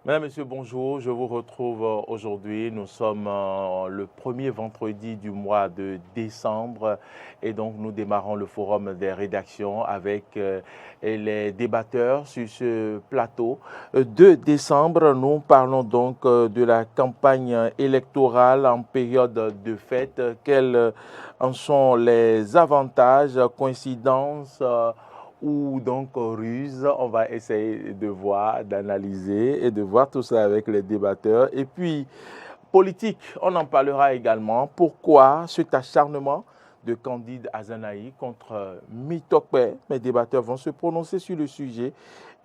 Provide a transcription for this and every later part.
Mesdames, Messieurs, bonjour. Je vous retrouve aujourd'hui. Nous sommes le premier vendredi du mois de décembre et donc nous démarrons le forum des rédactions avec les débatteurs sur ce plateau. 2 décembre, nous parlons donc de la campagne électorale en période de fête. Quels en sont les avantages, coïncidences ou donc ruse. On va essayer de voir, d'analyser et de voir tout ça avec les débatteurs. Et puis, politique, on en parlera également. Pourquoi cet acharnement de Candide Azanaï contre Mitokpe? Mes débatteurs vont se prononcer sur le sujet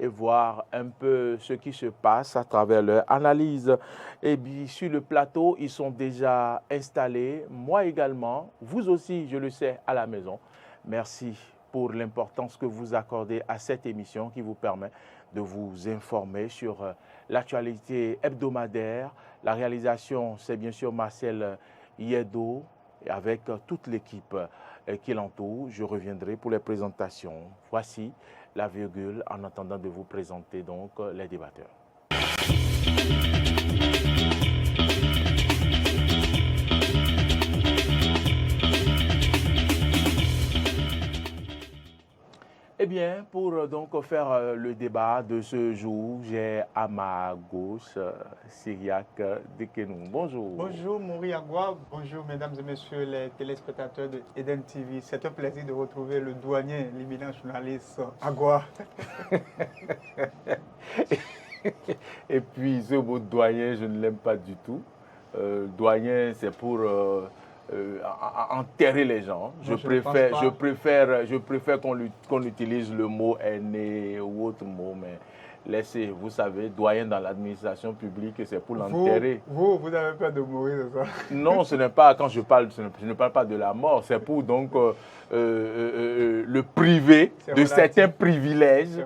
et voir un peu ce qui se passe à travers leur analyse. Et puis sur le plateau, ils sont déjà installés, moi également, vous aussi, je le sais, à la maison. Merci pour l'importance que vous accordez à cette émission qui vous permet de vous informer sur l'actualité hebdomadaire. La réalisation, c'est bien sûr Marcel Yedo avec toute l'équipe qui l'entoure. Je reviendrai pour les présentations. Voici la virgule en attendant de vous présenter donc les débatteurs. Eh bien, pour donc faire le débat de ce jour, j'ai à ma gauche Syriac Dekenou. Bonjour. Bonjour Maurice Agua, bonjour mesdames et messieurs les téléspectateurs de Eden TV. C'est un plaisir de retrouver le douanier, l'éminent journaliste Agua. Et puis ce mot doyen, je ne l'aime pas du tout. Doyen, c'est pour enterrer les gens. Je préfère qu'on utilise le mot aîné ou autre mot, mais laissez, vous savez, doyen dans l'administration publique, c'est pour l'enterrer. Vous avez peur de mourir, c'est ça? Non, ce n'est pas, quand je parle, je ne parle pas de la mort, c'est pour donc le priver de certains privilèges,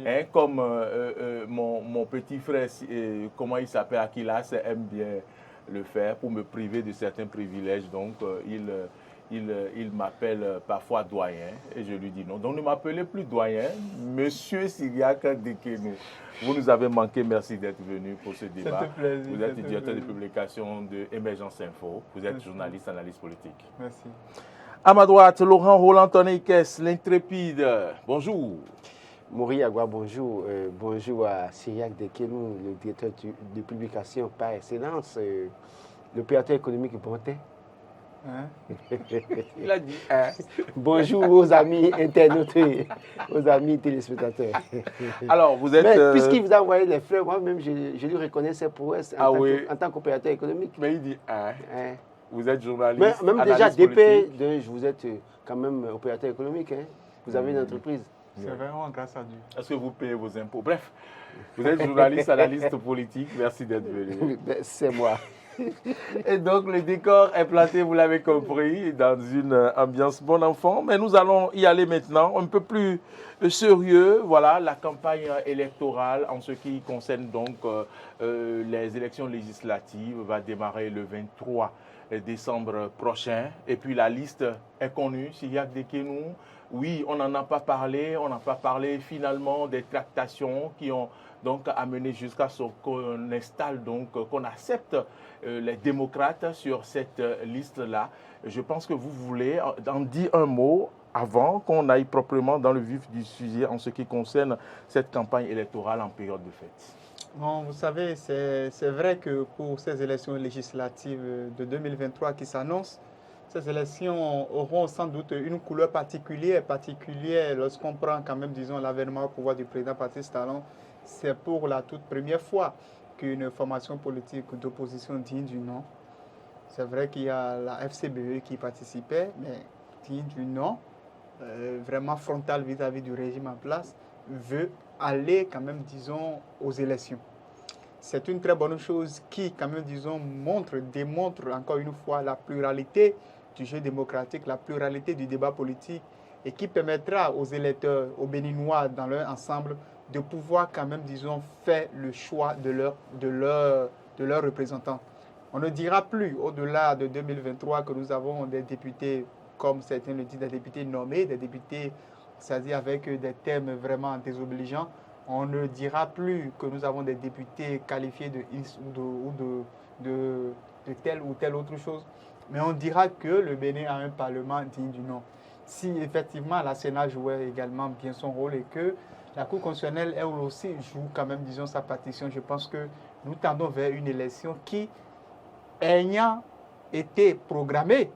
hein, comme mon petit frère, comment il s'appelle, Akilas, aime bien le faire pour me priver de certains privilèges. Donc, il m'appelle parfois doyen et je lui dis non. Donc, ne m'appelez plus doyen, monsieur Syriac Dekenou. Vous nous avez manqué, merci d'être venu pour ce débat. Plaisir, vous êtes directeur de publication de Émergence Info. Vous êtes journaliste, analyste politique. Merci. À ma droite, Laurent Roland Tonekes, l'intrépide. Bonjour. Maurice Agua, bonjour. Bonjour à Syriac Dekenou, le directeur de publication par excellence, l'opérateur économique Bonté. Hein? Il a dit Bonjour aux amis internautes, aux amis téléspectateurs. Alors, vous êtes... Mais puisqu'il vous a envoyé les fleurs, moi-même, je lui reconnais ses prouesses en tant qu'opérateur économique. Mais il dit vous êtes journaliste, mais même déjà, DP, vous êtes quand même opérateur économique. Hein? Vous avez une entreprise. C'est vraiment grâce à Dieu. Est-ce que vous payez vos impôts? Bref, vous êtes journaliste, analyste politique. Merci d'être venu. C'est moi. Et donc, le décor est planté, vous l'avez compris, dans une ambiance bon enfant. Mais nous allons y aller maintenant, un peu plus sérieux. Voilà, la campagne électorale en ce qui concerne donc les élections législatives va démarrer le 23 décembre prochain. Et puis, la liste est connue, Syriac Dekenou. Oui, on n'en a pas parlé. On n'a pas parlé finalement des tractations qui ont donc amené jusqu'à ce qu'on installe, donc qu'on accepte les démocrates sur cette liste-là. Je pense que vous voulez en dire un mot avant qu'on aille proprement dans le vif du sujet en ce qui concerne cette campagne électorale en période de fête. Bon, vous savez, c'est vrai que pour ces élections législatives de 2023 qui s'annoncent, ces élections auront sans doute une couleur particulière lorsqu'on prend quand même, disons, l'avènement au pouvoir du président Patrice Talon. C'est pour la toute première fois qu'une formation politique d'opposition digne du nom. C'est vrai qu'il y a la FCBE qui participait, mais digne du nom, vraiment frontal vis-à-vis du régime en place, veut aller quand même, disons, aux élections. C'est une très bonne chose qui, quand même, disons, démontre encore une fois la pluralité du jeu démocratique, la pluralité du débat politique et qui permettra aux électeurs, aux Béninois dans leur ensemble, de pouvoir quand même, disons, faire le choix de leurs représentants. On ne dira plus, au-delà de 2023, que nous avons des députés, comme certains le disent, des députés nommés, des députés, c'est-à-dire avec des thèmes vraiment désobligeants. On ne dira plus que nous avons des députés qualifiés de X ou de telle ou telle autre chose, mais on dira que le Bénin a un parlement digne du nom. Si effectivement la Sénat jouait également bien son rôle et que la Cour constitutionnelle, elle aussi, joue quand même, disons, sa partition, je pense que nous tendons vers une élection qui, ayant été programmée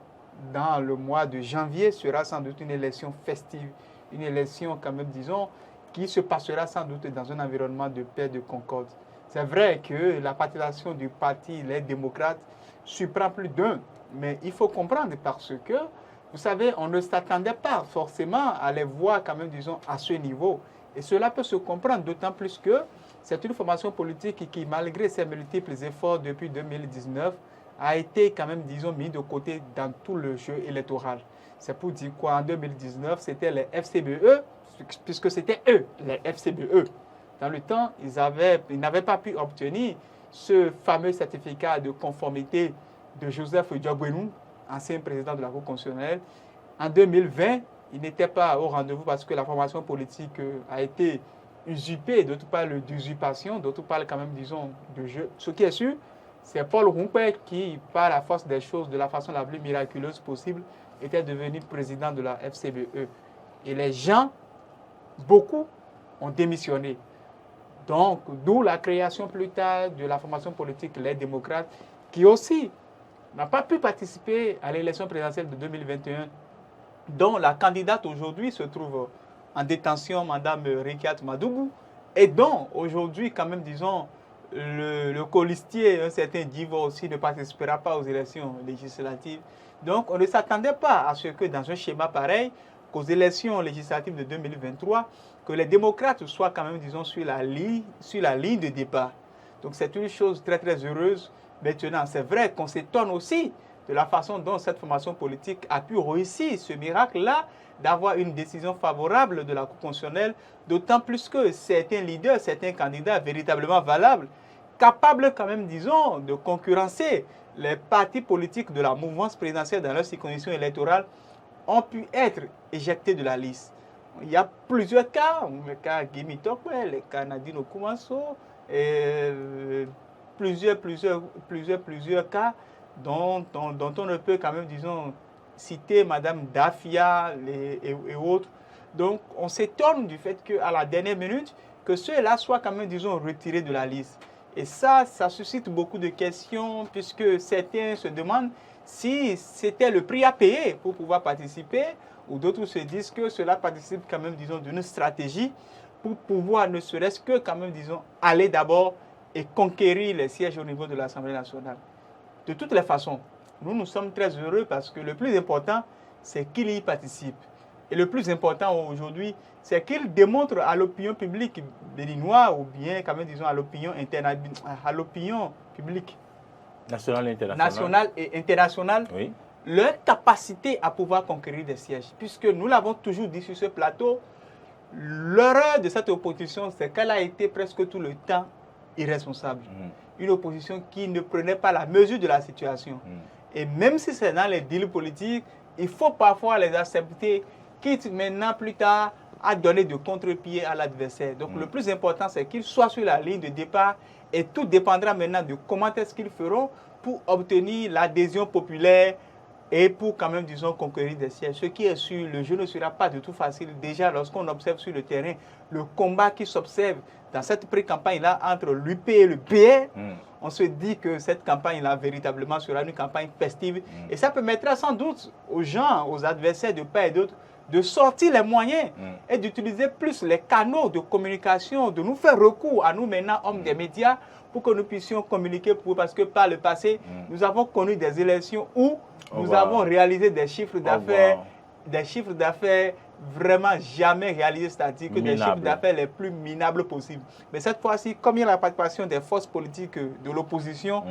dans le mois de janvier, sera sans doute une élection festive, une élection quand même, disons, qui se passera sans doute dans un environnement de paix, de concorde. C'est vrai que la participation du parti Les Démocrates surprend plus d'un, mais il faut comprendre parce que, vous savez, on ne s'attendait pas forcément à les voir quand même, disons, à ce niveau. Et cela peut se comprendre d'autant plus que c'est une formation politique qui, malgré ses multiples efforts depuis 2019, a été quand même, disons, mis de côté dans tout le jeu électoral. C'est pour dire quoi, en 2019, c'était les FCBE, puisque c'était eux, les FCBE. Dans le temps, ils n'avaient pas pu obtenir ce fameux certificat de conformité de Joseph Diogbenou, ancien président de la Cour constitutionnelle. En 2020, il n'était pas au rendez-vous parce que la formation politique a été usurpée, d'autre part d'usurpation, d'autre part quand même, disons, de jeu. Ce qui est sûr, c'est Paul Rumpert qui, par la force des choses, de la façon la plus miraculeuse possible, était devenu président de la FCBE. Et les gens, beaucoup, ont démissionné. Donc, d'où la création plus tard de la formation politique Les Démocrates, qui aussi n'a pas pu participer à l'élection présidentielle de 2021, dont la candidate aujourd'hui se trouve en détention, Mme Rikiat Madougou, et dont aujourd'hui, quand même, disons, le colistier, un certain Divo aussi, ne participera pas aux élections législatives. Donc, on ne s'attendait pas à ce que dans un schéma pareil, qu'aux élections législatives de 2023, que les démocrates soient quand même, disons, sur la ligne de départ. Donc, c'est une chose très, très heureuse. Maintenant, c'est vrai qu'on s'étonne aussi de la façon dont cette formation politique a pu réussir ce miracle-là, d'avoir une décision favorable de la Cour constitutionnelle, d'autant plus que certains leaders, certains candidats véritablement valables, capables quand même, disons, de concurrencer les partis politiques de la mouvance présidentielle dans leurs circonscriptions électorales, ont pu être éjectés de la liste. Il y a plusieurs cas, le cas Guimi Tokwe, le cas Nadine Okumaso, plusieurs cas dont on ne peut quand même, disons, citer Mme Dafia et autres. Donc, on s'étonne du fait qu'à la dernière minute, que ceux-là soient quand même, disons, retirés de la liste. Et ça suscite beaucoup de questions, puisque certains se demandent si c'était le prix à payer pour pouvoir participer, ou d'autres se disent que cela participe quand même, disons, d'une stratégie pour pouvoir, ne serait-ce que quand même, disons, aller d'abord et conquérir les sièges au niveau de l'Assemblée nationale. De toutes les façons, nous sommes très heureux parce que le plus important, c'est qu'il y participe. Et le plus important aujourd'hui, c'est qu'il démontre à l'opinion publique béninoise, ou bien quand même, disons, à l'opinion publique nationale et internationale, oui, leur capacité à pouvoir conquérir des sièges. Puisque nous l'avons toujours dit sur ce plateau, l'erreur de cette opposition, c'est qu'elle a été presque tout le temps irresponsable. Une opposition qui ne prenait pas la mesure de la situation. Et même si c'est dans les deals politiques, il faut parfois les accepter, quitte maintenant plus tard à donner de contre-pied à l'adversaire. Donc le plus important, c'est qu'ils soient sur la ligne de départ et tout dépendra maintenant de comment est-ce qu'ils feront pour obtenir l'adhésion populaire et pour quand même, disons, conquérir des sièges. Ce qui est sûr, le jeu ne sera pas du tout facile. Déjà, lorsqu'on observe sur le terrain le combat qui s'observe dans cette pré-campagne-là entre l'UP et le PR, on se dit que cette campagne-là, véritablement, sera une campagne festive. Et ça permettra sans doute aux gens, aux adversaires de part et d'autre, de sortir les moyens et d'utiliser plus les canaux de communication, de nous faire recours à nous maintenant, hommes des médias, pour que nous puissions communiquer pour eux. Parce que par le passé, nous avons connu des élections où nous avons réalisé des chiffres d'affaires vraiment jamais réalisés, c'est-à-dire que des chiffres d'affaires les plus minables possibles. Mais cette fois-ci, comme il y a la participation des forces politiques de l'opposition,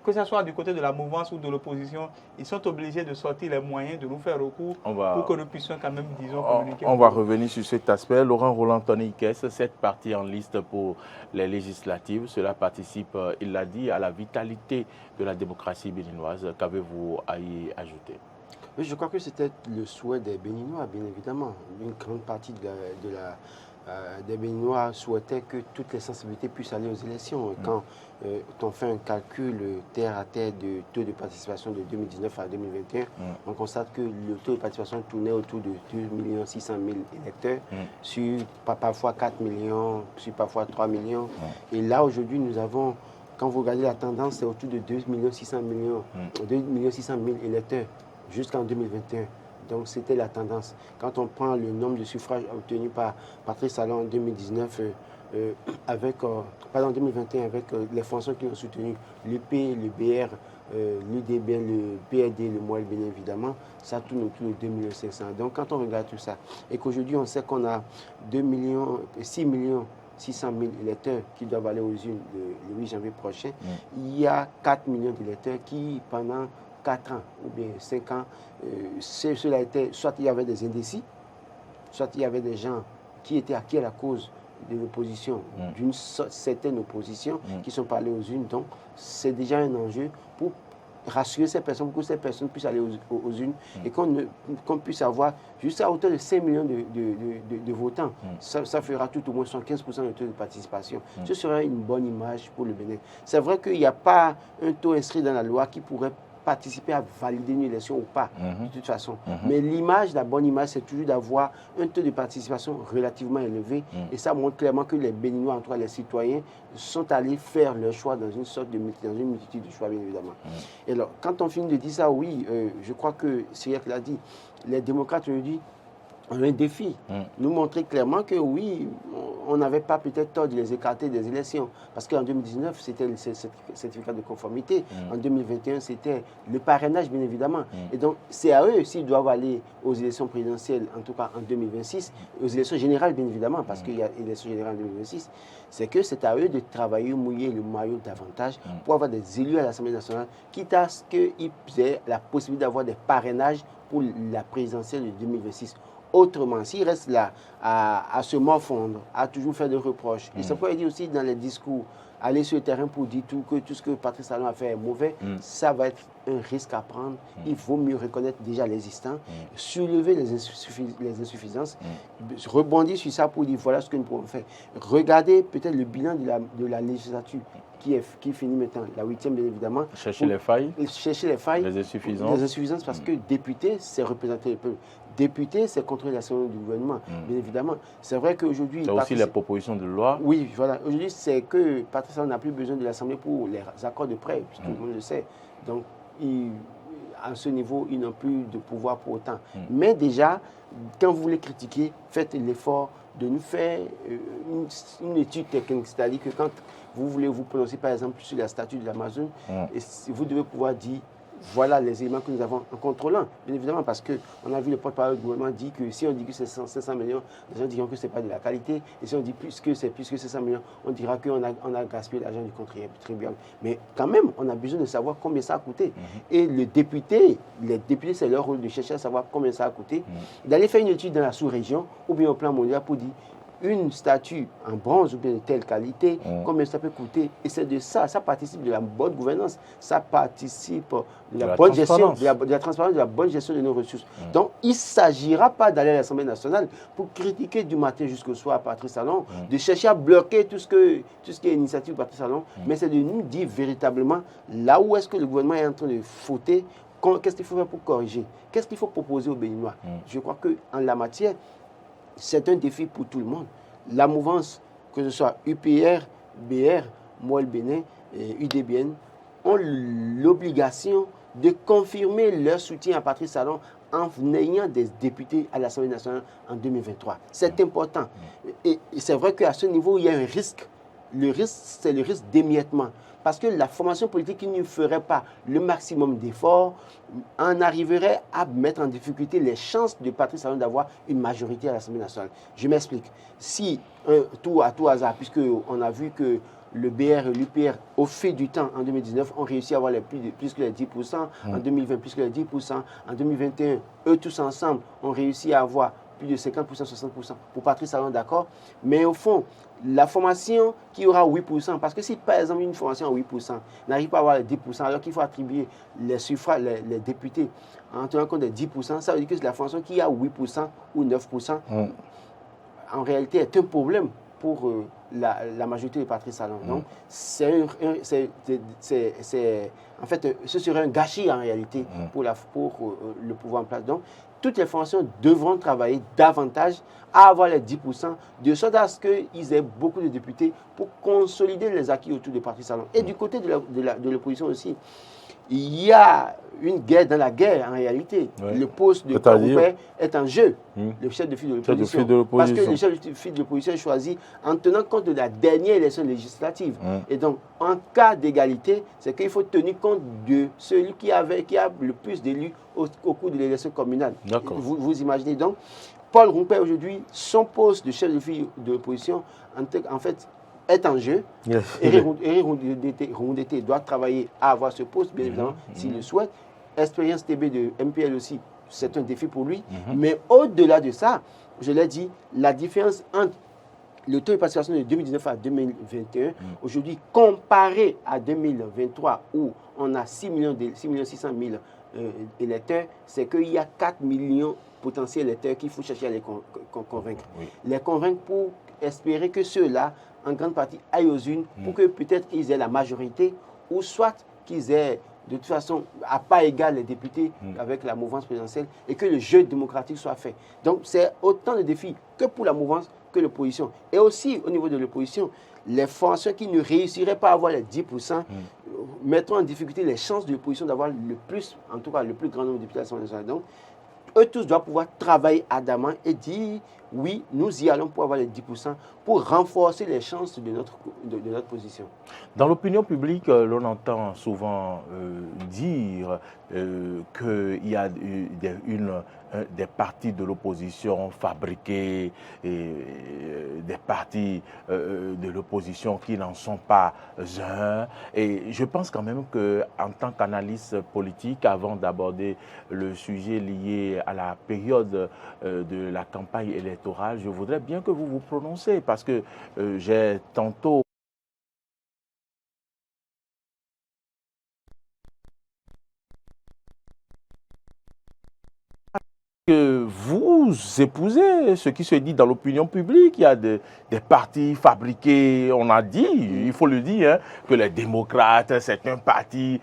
que ce soit du côté de la mouvance ou de l'opposition, ils sont obligés de sortir les moyens de nous faire recours pour que nous puissions quand même, disons, communiquer. On va revenir sur cet aspect. Laurent Roland Toniquès, cette partie en liste pour les législatives, cela participe, il l'a dit, à la vitalité de la démocratie béninoise. Qu'avez-vous à y ajouter? Je crois que c'était le souhait des Béninois, bien évidemment. Une grande partie de des Béninois souhaitaient que toutes les sensibilités puissent aller aux élections. Quand on fait un calcul terre à terre du taux de participation de 2019 à 2021, on constate que le taux de participation tournait autour de 2 600 000 électeurs, sur parfois 4 millions, sur parfois 3 millions. Et là, aujourd'hui, nous avons, quand vous regardez la tendance, c'est autour de 2 600 000 électeurs jusqu'en 2021. Donc, c'était la tendance. Quand on prend le nombre de suffrages obtenus par Patrice Talon en 2019, en 2021, avec les fonctions qui ont soutenu l'UP, le BR, l'UDBN, le PRD, le MOEL, bien évidemment, ça tourne autour de 2 500 000. Donc, quand on regarde tout ça, et qu'aujourd'hui, on sait qu'on a 6 600 000 électeurs qui doivent aller aux urnes le 8 janvier prochain, il y a 4 millions d'électeurs qui, pendant 4 ans ou bien 5 ans, cela était, soit il y avait des indécis, soit il y avait des gens qui étaient acquis à la cause de l'opposition, d'une certaine opposition, qui sont parlés aux urnes. Donc, c'est déjà un enjeu pour rassurer ces personnes, pour que ces personnes puissent aller aux urnes et qu'on puisse avoir jusqu'à hauteur de 5 millions de votants. Ça fera tout au moins 75% de taux de participation. Ce serait une bonne image pour le Bénin. C'est vrai qu'il n'y a pas un taux inscrit dans la loi qui pourrait participer à valider une élection ou pas, de toute façon. Mais l'image, la bonne image, c'est toujours d'avoir un taux de participation relativement élevé. Et ça montre clairement que les Béninois, en tout cas les citoyens, sont allés faire leur choix dans une multitude de choix, bien évidemment. Et alors, quand on finit de dire ça, oui, je crois que Cyriaque l'a dit, les démocrates aujourd'hui ont un défi. Nous montrer clairement que oui, on n'avait pas peut-être tort de les écarter des élections. Parce qu'en 2019, c'était le certificat de conformité. En 2021, c'était le parrainage, bien évidemment. Et donc, c'est à eux s'ils doivent aller aux élections présidentielles, en tout cas en 2026, aux élections générales, bien évidemment, parce qu'il y a élections générales en 2026, c'est à eux de travailler, mouiller le maillot davantage pour avoir des élus à l'Assemblée nationale, quitte à ce qu'ils aient la possibilité d'avoir des parrainages pour la présidentielle de 2026. Autrement, s'il reste là à se morfondre, à toujours faire des reproches, et ça peut dire aussi dans les discours, aller sur le terrain pour dire que tout ce que Patrice Talon a fait est mauvais, ça va être un risque à prendre. Il vaut mieux reconnaître déjà l'existant, soulever les insuffisances, rebondir sur ça pour dire voilà ce que nous pouvons faire. Regardez peut-être le bilan de la législature qui finit maintenant, la 8e bien évidemment. Chercher les failles, les insuffisances parce que député, c'est représenter le peuple. Député, c'est contrôler l'action du gouvernement, bien évidemment. C'est vrai qu'aujourd'hui... C'est aussi la proposition de loi. Oui, voilà. Aujourd'hui, c'est que Patrice Talon n'a plus besoin de l'Assemblée pour les accords de prêt, tout le monde le sait. Donc, à ce niveau, ils n'ont plus de pouvoir pour autant. Mais déjà, quand vous voulez critiquer, faites l'effort de nous faire une étude technique. C'est-à-dire que quand vous voulez vous prononcer, par exemple, sur la statue de l'Amazon, vous devez pouvoir dire voilà les éléments que nous avons en contrôlant, bien évidemment, parce qu'on a vu le porte-parole du gouvernement dire que si on dit que c'est 500 millions, les gens diront que ce n'est pas de la qualité, et si on dit plus que 500 millions, on dira qu'on a gaspillé l'argent du contribuable. Mais quand même, on a besoin de savoir combien ça a coûté. Et les députés, c'est leur rôle de chercher à savoir combien ça a coûté, d'aller faire une étude dans la sous-région, ou bien au plan mondial pour dire une statue en bronze ou bien de telle qualité, combien ça peut coûter. Et c'est de ça participe de la bonne gouvernance, ça participe de la bonne gestion, de la transparence, de la bonne gestion de nos ressources. Donc, il ne s'agira pas d'aller à l'Assemblée nationale pour critiquer du matin jusqu'au soir Patrice Talon, de chercher à bloquer tout ce qui est initiative de Patrice Talon, mais c'est de nous dire véritablement là où est-ce que le gouvernement est en train de fauter, qu'est-ce qu'il faut faire pour corriger, qu'est-ce qu'il faut proposer aux Béninois. Je crois qu'en la matière, c'est un défi pour tout le monde. La mouvance, que ce soit UPR, BR, MOEL Bénin et UDBN, ont l'obligation de confirmer leur soutien à Patrice Talon en ayant des députés à l'Assemblée nationale en 2023. C'est important. Et c'est vrai qu'à ce niveau, il y a un risque. Le risque, c'est le risque d'émiettement. Parce que la formation politique qui ne ferait pas le maximum d'efforts en arriverait à mettre en difficulté les chances de Patrice Talon d'avoir une majorité à l'Assemblée nationale. Je m'explique. Si, à tout hasard, puisqu'on a vu que le BR et l'UPR, au fil du temps, en 2019, ont réussi à avoir plus que les 10%, en 2020, plus que les 10%, en 2021, eux tous ensemble ont réussi à avoir plus de 50%, 60%. Pour Patrice Talon, d'accord. Mais au fond, la formation qui aura 8%, parce que si par exemple une formation à 8% n'arrive pas à avoir les 10%, alors qu'il faut attribuer les suffrages, les députés en tenant compte des 10%, ça veut dire que c'est la formation qui a 8% ou 9%. en réalité, est un problème pour la majorité des partis salons. Donc, en fait, ce serait un gâchis en réalité pour le pouvoir en place. Donc, toutes les formations devront travailler davantage à avoir les 10%, de sorte à ce qu'ils aient beaucoup de députés pour consolider les acquis autour des partis salons. Et du côté de l'opposition aussi, il y a une guerre dans la guerre en réalité. Oui. Le poste de Paul Roupet est en jeu, le chef de file de l'opposition. Parce que le chef de file de l'opposition est choisi en tenant compte de la dernière élection législative. Et donc, en cas d'égalité, c'est qu'il faut tenir compte de celui qui a le plus d'élus au cours de l'élection communale. Vous imaginez donc, Paul Roupet aujourd'hui, son poste de chef de file de l'opposition, en fait, est en jeu. Éric Rondeté doit travailler à avoir ce poste, bien évidemment, s'il le souhaite. Expérience TB de MPL aussi, c'est un défi pour lui. Mais au-delà de ça, je l'ai dit, la différence entre le taux de participation de 2019 à 2021, aujourd'hui, comparé à 2023, où on a 6 600 000 électeurs, c'est qu'il y a 4 millions potentiels électeurs qu'il faut chercher à les convaincre. Les convaincre pour espérer que ceux-là, en grande partie, aillent aux urnes pour que peut-être ils aient la majorité, ou soit qu'ils aient de toute façon à pas égal les députés avec la mouvance présidentielle et que le jeu démocratique soit fait. Donc c'est autant de défis que pour la mouvance que l'opposition. Et aussi au niveau de l'opposition, les formations qui ne réussiraient pas à avoir les 10% mettront en difficulté les chances de l'opposition d'avoir le plus, en tout cas le plus grand nombre de députés à l'Assemblée nationale. Donc eux tous doivent pouvoir travailler ardemment et dire oui, nous y allons pour avoir les 10% pour renforcer les chances de notre position. Dans l'opinion publique, l'on entend souvent dire qu'il y a des partis de l'opposition fabriqués, et des partis de l'opposition qui n'en sont pas un. Et je pense quand même qu'en tant qu'analyste politique, avant d'aborder le sujet lié à la période de la campagne électorale, je voudrais bien que vous vous prononcez parce que j'ai tantôt que vous épousez ce qui se dit dans l'opinion publique. Il y a des partis fabriqués, on a dit, il faut le dire, hein, que les démocrates, c'est un parti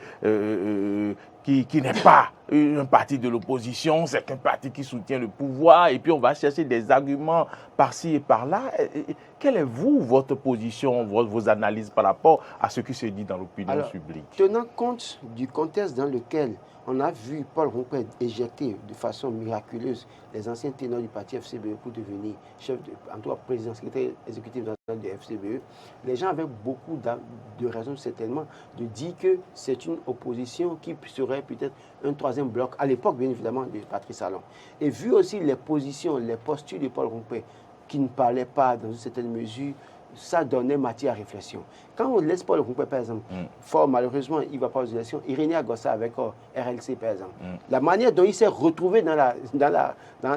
qui n'est pas un parti de l'opposition, c'est un parti qui soutient le pouvoir, et puis on va chercher des arguments par-ci et par-là. Quelle est, votre position, vos analyses par rapport à ce qui se dit dans l'opinion publique? Tenant compte du contexte dans lequel on a vu Paul Roupet éjecter de façon miraculeuse les anciens ténors du parti FCBE pour devenir en tout cas président, secrétaire exécutif national du FCBE, les gens avaient beaucoup de raisons certainement de dire que c'est une opposition qui serait peut-être un troisième bloc, à l'époque bien évidemment de Patrice Talon. Et vu aussi les positions, les postures de Paul Roupet qui ne parlaient pas dans une certaine mesure, ça donnait matière à réflexion. Quand on laisse Paul Roupet, par exemple, fort malheureusement, il ne va pas aux élections, Irénée Agossa avec RLC, par exemple, la manière dont il s'est retrouvé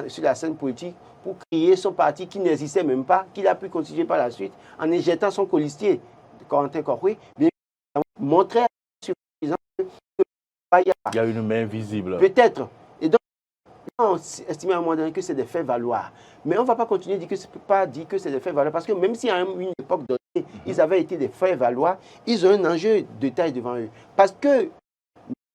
sur la scène politique pour créer son parti qui n'existait même pas, qu'il a pu continuer par la suite, en éjectant son colistier, Corentin Corroy, montrait suffisant qu'il y a une main visible. Peut-être. Et donc, on estimait à un moment donné que c'est des faits valoir. Mais on ne va pas continuer de dire que c'est des faits valoir, parce que même si à une époque donnée, ils avaient été des faits valoir, ils ont un enjeu de taille devant eux. Parce que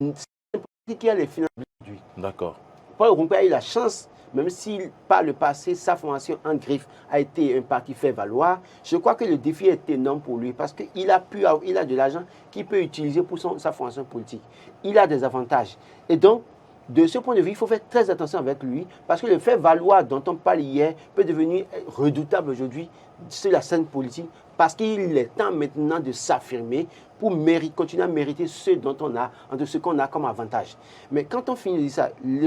c'est un politique qui a les finances aujourd'hui. D'accord. Paul Roupet a eu la chance, même si par le passé, sa formation en griffe a été un parti fait valoir, je crois que le défi est énorme pour lui parce qu'il a de l'argent qu'il peut utiliser pour sa formation politique. Il a des avantages. Et donc, de ce point de vue, il faut faire très attention avec lui parce que le fait valoir dont on parlait hier peut devenir redoutable aujourd'hui sur la scène politique parce qu'il est temps maintenant de s'affirmer pour continuer à mériter ce qu'on a comme avantage. Mais quand on finit de dire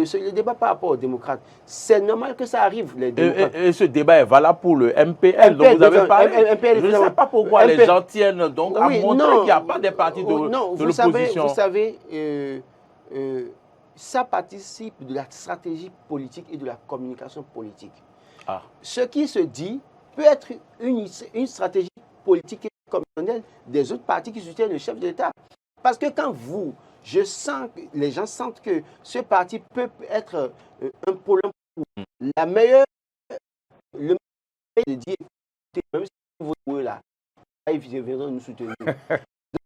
ça, le débat par rapport aux démocrates, c'est normal que ça arrive. Les démocrates. Et ce débat est valable pour le MPL dont vous avez parlé. Je ne sais pas pourquoi les gens tiennent donc à montrer qu'il n'y a pas des partis de l'opposition. Vous savez, ça participe de la stratégie politique et de la communication politique. Ce qui se dit peut être une stratégie politique et communicationnelle des autres partis qui soutiennent le chef de l'État. Parce que quand les gens sentent que ce parti peut être un problème pour le meilleur de dire, écoutez, même si vous voulez là, ils viendront nous soutenir. Donc,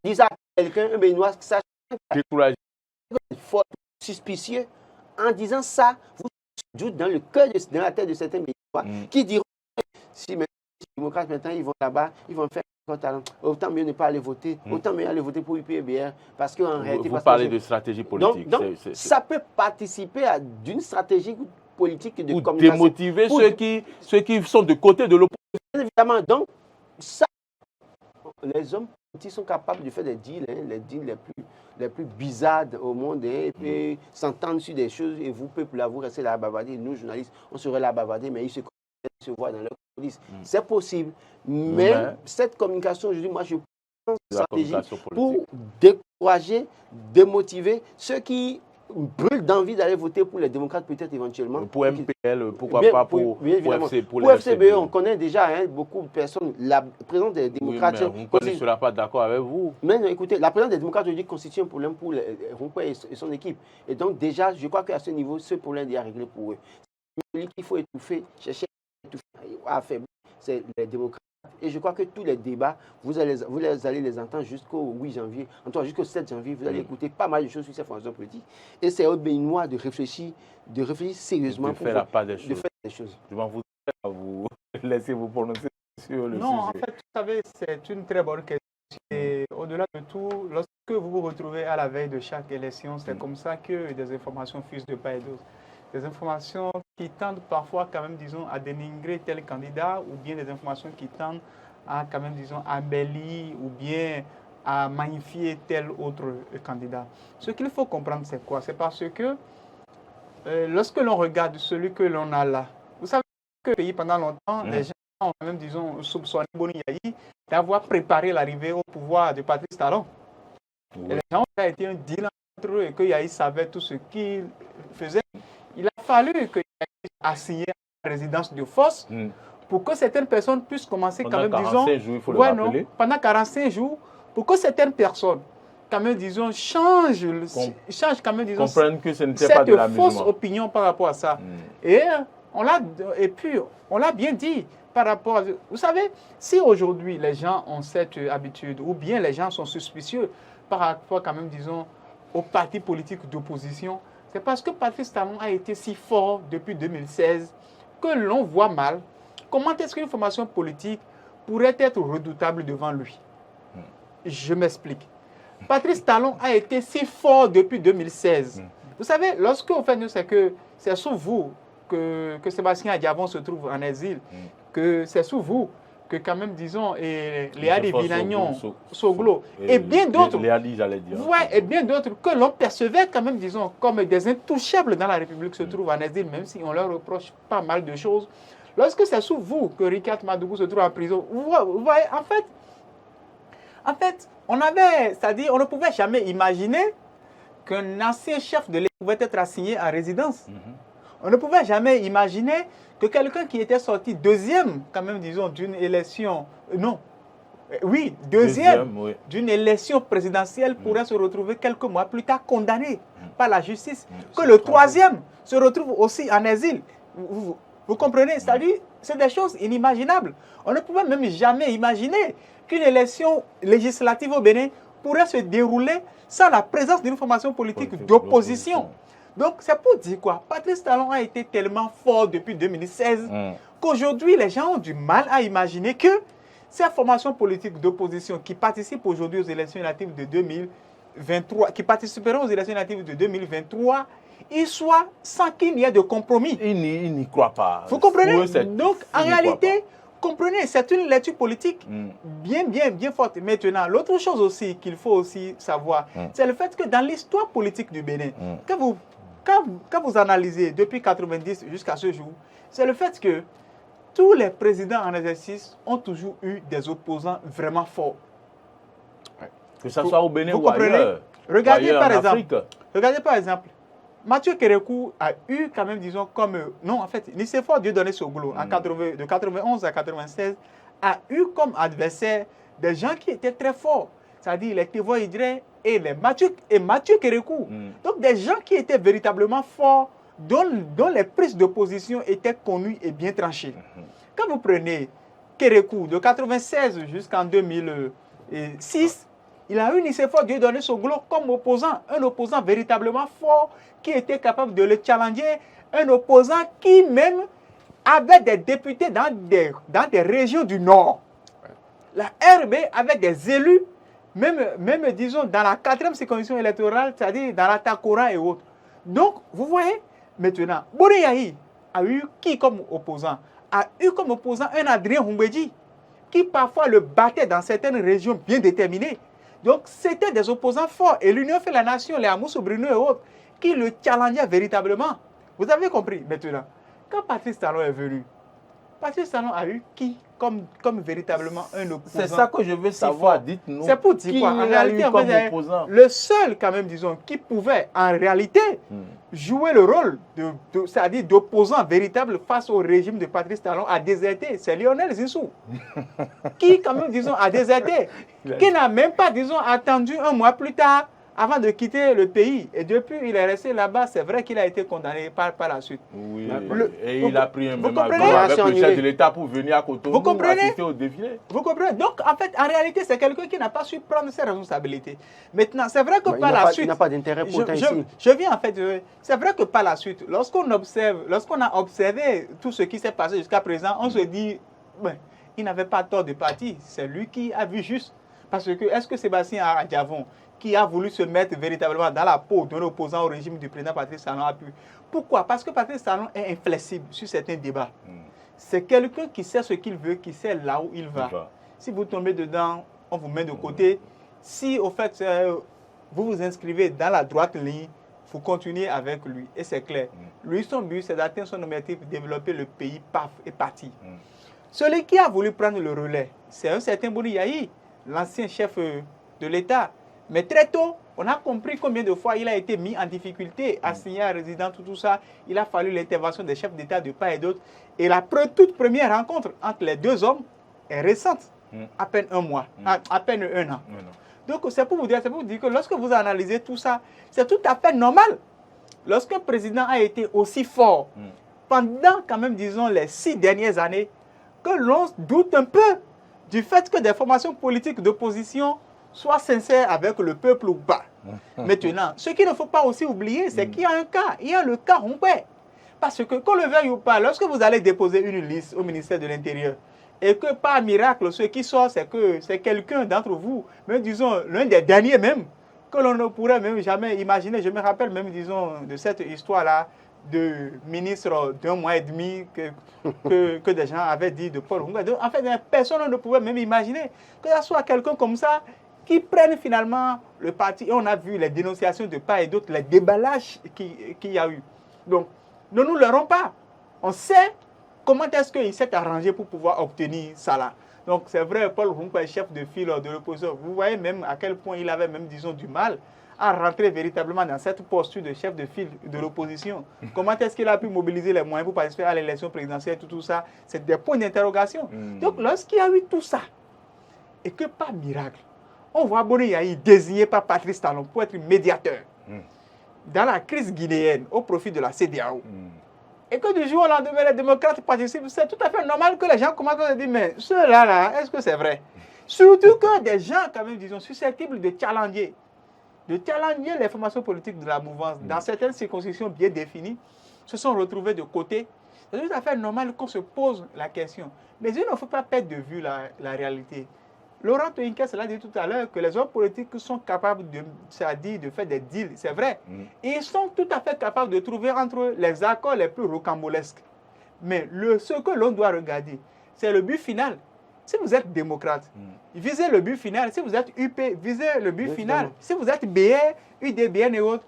dis ça à quelqu'un, un Béninois, qui sache fort suspicieux, en disant ça, vous doutez dans le cœur, dans la tête de certains Béninois, qui diront, si les démocrates maintenant, ils vont là-bas, ils vont faire autant mieux ne pas aller voter, autant mieux aller voter pour UPBR, parce qu'en réalité... Vous parlez de stratégie politique. Donc ça peut participer à d'une stratégie politique de pour communication. Démotiver ceux qui sont de côté de l'opposition. Évidemment, donc, ça, les hommes politiques sont capables de faire des deals, les deals les plus bizarres au monde, et puis s'entendre sur des choses, et vous, peuple, là, vous restez là à bavarder, nous, journalistes, on serait là à bavarder, mais ils se voient dans leur police. C'est possible, mais cette communication, aujourd'hui, moi, je pense que c'est une stratégie pour décourager, démotiver ceux qui brûlent d'envie d'aller voter pour les démocrates, peut-être éventuellement. Pour MPL, pourquoi bien, pas pour FCBE, on connaît déjà beaucoup de personnes. La présidence des démocrates... Oui, on ne sera pas d'accord avec vous. Mais non, écoutez, la présidence des démocrates aujourd'hui constitue un problème pour Rompuy et son équipe. Et donc déjà, je crois qu'à ce niveau, ce problème est déjà réglé pour eux. Celui qu'il faut étouffer, chercher à étouffer, à affaiblir, c'est les démocrates. Et je crois que tous les débats, vous allez les entendre jusqu'au 8 janvier, en tout cas jusqu'au 7 janvier, vous allez écouter pas mal de choses sur ces formations politiques. Et c'est aux Béninois de réfléchir sérieusement de faire la part des choses. Je m'en voudrais à vous laisser vous prononcer sur le sujet. Non, en fait, vous savez, c'est une très bonne question. Et au-delà de tout, lorsque vous vous retrouvez à la veille de chaque élection, c'est comme ça que des informations fusent de part et d'autre. Des informations qui tendent parfois quand même, disons, à dénigrer tel candidat, ou bien des informations qui tendent à quand même, disons, embellir ou bien à magnifier tel autre candidat. Ce qu'il faut comprendre, c'est quoi? C'est parce que lorsque l'on regarde celui que l'on a là, vous savez que le pays, pendant longtemps, les gens ont quand même, disons, soupçonné Boni Yayi d'avoir préparé l'arrivée au pouvoir de Patrice Talon. Oui. Et les gens ont été un deal entre eux et que Yayi savait tout ce qu'il faisait. Il a fallu que Yayi assigné à la résidence de force pour que certaines personnes puissent commencer pendant quand même, disons... jours, il faut le rappeler. Pendant 45 jours, pour que certaines personnes, quand même, disons, changent quand même, disons, comprennent que ce n'était pas de la fausse opinion par rapport à ça. Et puis, on l'a bien dit par rapport à... Vous savez, si aujourd'hui les gens ont cette habitude, ou bien les gens sont suspicieux par rapport, quand même, disons, aux partis politiques d'opposition, c'est parce que Patrice Talon a été si fort depuis 2016 que l'on voit mal comment est-ce qu'une formation politique pourrait être redoutable devant lui. Je m'explique. Patrice Talon a été si fort depuis 2016. Vous savez, lorsque on fait nous, c'est que c'est sous vous que Sébastien Diavon se trouve en exil, que c'est sous vous que quand même, disons, Léa Vinagnon, Soglo, et bien d'autres, et bien d'autres que l'on percevait quand même, disons, comme des intouchables dans la République se trouvent en exil, même si on leur reproche pas mal de choses. Lorsque c'est sous vous que Ricat Madougou se trouve en prison, vous voyez, en fait, on ne pouvait jamais imaginer qu'un ancien chef de l'État pouvait être assigné à résidence. On ne pouvait jamais imaginer que quelqu'un qui était sorti deuxième, quand même, disons, d'une élection, deuxième d'une élection présidentielle pourrait se retrouver quelques mois plus tard condamné par la justice. Que le troisième se retrouve aussi en exil. Vous comprenez? C'est-à-dire, c'est des choses inimaginables. On ne pouvait même jamais imaginer qu'une élection législative au Bénin pourrait se dérouler sans la présence d'une formation politique d'opposition. Donc, c'est pour dire quoi? Patrice Talon a été tellement fort depuis 2016 qu'aujourd'hui, les gens ont du mal à imaginer que ces formations politiques d'opposition qui participent aujourd'hui aux élections législatives de 2023, qui participeront aux élections législatives de 2023, ils soient sans qu'il n'y ait de compromis. Ils n'y croient pas. Vous comprenez? Donc, en réalité, comprenez, c'est une lecture politique bien forte. Maintenant, l'autre chose aussi qu'il faut aussi savoir, c'est le fait que dans l'histoire politique du Bénin, quand vous analysez depuis 1990 jusqu'à ce jour, c'est le fait que tous les présidents en exercice ont toujours eu des opposants vraiment forts. Que ce soit au Bénin ou ailleurs. Regardez par exemple, Mathieu Kérékou a eu quand même, disons, Nicéphore Dieudonné Soglo, de 91 à 96, a eu comme adversaire des gens qui étaient très forts. C'est-à-dire les Tevo Idré et Mathieu Kérékou. Donc des gens qui étaient véritablement forts dont les prises de position étaient connues et bien tranchées. Quand vous prenez Kérékou, de 1996 jusqu'en 2006, il a eu Nicéphore Dieudonné Soglo comme opposant, un opposant véritablement fort qui était capable de le challenger, un opposant qui même avait des députés dans des régions du Nord. La RB avait des élus, même disons, dans la 4e circonscription électorale, c'est-à-dire dans la Takora et autres. Donc, vous voyez, maintenant, Boréaï a eu qui comme opposant? A eu comme opposant un Adrien Humbedji, qui parfois le battait dans certaines régions bien déterminées. Donc, c'était des opposants forts. Et l'Union fait la nation, les Amoussou Bruno et autres, qui le challengeaient véritablement. Vous avez compris maintenant. Quand Patrice Talon est venu, Patrice Talon a eu qui comme véritablement un opposant? C'est ça que je veux savoir, dites-nous. C'est pour dire quoi? En réalité, en fait, le seul, quand même, disons, qui pouvait en réalité jouer le rôle c'est-à-dire d'opposant véritable face au régime de Patrice Talon a déserté, c'est Lionel Zinsou. Qui, quand même, disons, a déserté, qui n'a même pas, disons, attendu un mois plus tard avant de quitter le pays. Et depuis, il est resté là-bas. C'est vrai qu'il a été condamné par la suite. Oui, et il a pris un même avion avec le chef de l'État pour venir à Cotonou assister au défilé. Vous comprenez? Donc, en fait, en réalité, c'est quelqu'un qui n'a pas su prendre ses responsabilités. Maintenant, c'est vrai que par la suite... Il n'a pas d'intérêt pourtant ici. Je viens, en fait, c'est vrai que par la suite, lorsqu'on a observé tout ce qui s'est passé jusqu'à présent, on se dit, il n'avait pas tort de partir. C'est lui qui a vu juste. Parce que, est-ce que Sébastien Adjavon, qui a voulu se mettre véritablement dans la peau d'un opposant au régime du président Patrice Talon a pu. Pourquoi? Parce que Patrice Talon est inflexible sur certains débats. C'est quelqu'un qui sait ce qu'il veut, qui sait là où il va. Si vous tombez dedans, on vous met de côté. Si, au fait, vous vous inscrivez dans la droite ligne, vous continuez avec lui. Et c'est clair. Lui, son but, c'est d'atteindre son objectif, développer le pays, paf, et parti. Celui qui a voulu prendre le relais, c'est un certain Boni Yahi, l'ancien chef de l'État. Mais très tôt, on a compris combien de fois il a été mis en difficulté, assigné à résident, tout ça. Il a fallu l'intervention des chefs d'État de part et d'autre. Et la toute première rencontre entre les deux hommes est récente, à peine un mois, à peine un an. Donc c'est pour vous dire que lorsque vous analysez tout ça, c'est tout à fait normal. Lorsqu'un président a été aussi fort, pendant quand même, disons, les 6 dernières années, que l'on doute un peu du fait que des formations politiques d'opposition soit sincère avec le peuple ou pas. Maintenant, ce qu'il ne faut pas aussi oublier, c'est qu'il y a un cas. Il y a le cas Humbé. Parce que, qu'on le veuille ou pas, lorsque vous allez déposer une liste au ministère de l'Intérieur, et que par miracle, ce qui sort, c'est que c'est quelqu'un d'entre vous, même disons l'un des derniers même, que l'on ne pourrait même jamais imaginer. Je me rappelle même, disons, de cette histoire-là, de ministre d'1 mois et demi que des gens avaient dit de Paul Humbé. En fait, personne ne pouvait même imaginer que ce soit quelqu'un comme ça, qui prennent finalement le parti. Et on a vu les dénonciations de part et d'autre, les déballages qu'il y a eu. Donc, ne nous leurrons pas. On sait comment est-ce qu'il s'est arrangé pour pouvoir obtenir ça là. Donc, c'est vrai, Paul Humbé est chef de file de l'opposition. Vous voyez même à quel point il avait même, disons, du mal à rentrer véritablement dans cette posture de chef de file de l'opposition. Comment est-ce qu'il a pu mobiliser les moyens pour participer à l'élection présidentielle, tout ça? C'est des points d'interrogation. Donc, lorsqu'il y a eu tout ça, et que par miracle, on voit Boni Yahi désigné par Patrice Talon pour être médiateur dans la crise guinéenne au profit de la CEDEAO. Et que du jour au lendemain, les démocrates participent, c'est tout à fait normal que les gens commencent à se dire, mais ceux-là, est-ce que c'est vrai? Surtout que des gens, quand même, disons, susceptibles de challenger les formations politiques de la mouvance dans certaines circonscriptions bien définies, se sont retrouvés de côté. C'est tout à fait normal qu'on se pose la question. Mais il ne faut pas perdre de vue la réalité. Laurent Toyinkes l'a dit tout à l'heure que les hommes politiques sont capables de faire des deals, c'est vrai. Et ils sont tout à fait capables de trouver entre eux les accords les plus rocambolesques. Mais ce que l'on doit regarder, c'est le but final. Si vous êtes démocrate, visez le but final. Si vous êtes UP, visez le but final. Si vous êtes BR, UDBN et autres,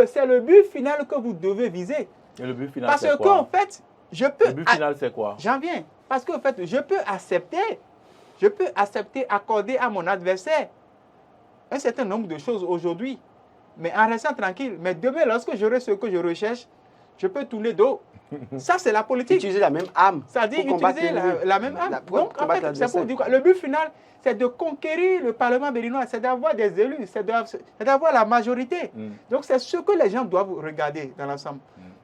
c'est le but final que vous devez viser. Et le but final, parce c'est quoi? qu'en fait, je peux... Le but final, c'est quoi? J'en viens. Parce qu'en fait, je peux accepter, accorder à mon adversaire un certain nombre de choses aujourd'hui, mais en restant tranquille. Mais demain, lorsque j'aurai ce que je recherche, je peux tourner dos. Ça, c'est la politique. Utiliser la même âme. C'est-à-dire utiliser la même âme. Donc, en fait, c'est pour dire quoi? Le but final, c'est de conquérir le Parlement béninois, c'est d'avoir des élus, c'est d'avoir la majorité. Donc, c'est ce que les gens doivent regarder dans l'ensemble.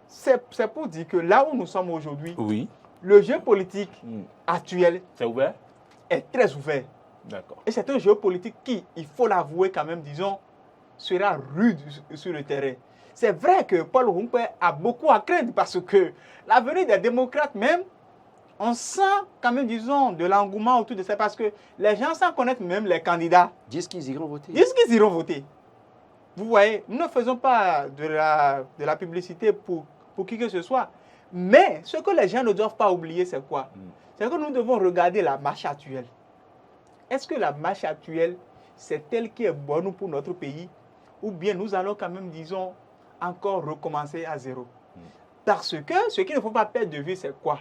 c'est pour dire que là où nous sommes aujourd'hui, Oui. le jeu politique actuel C'est ouvert? est très ouvert. D'accord. Et c'est un jeu politique qui, il faut l'avouer quand même, disons, sera rude sur le terrain. C'est vrai que Paul Rumpe a beaucoup à craindre parce que l'avenir des démocrates même, on sent quand même, disons, de l'engouement autour de ça parce que les gens, sans connaître même les candidats, Disent qu'ils iront voter. disent qu'ils iront voter. Vous voyez, nous ne faisons pas de la publicité pour qui que ce soit. Mais ce que les gens ne doivent pas oublier, c'est quoi? C'est que nous devons regarder la marche actuelle. Est-ce que la marche actuelle, c'est elle qui est bonne pour notre pays? Ou bien nous allons quand même, disons, encore recommencer à zéro? Parce que ce qu'il ne faut pas perdre de vue, c'est quoi?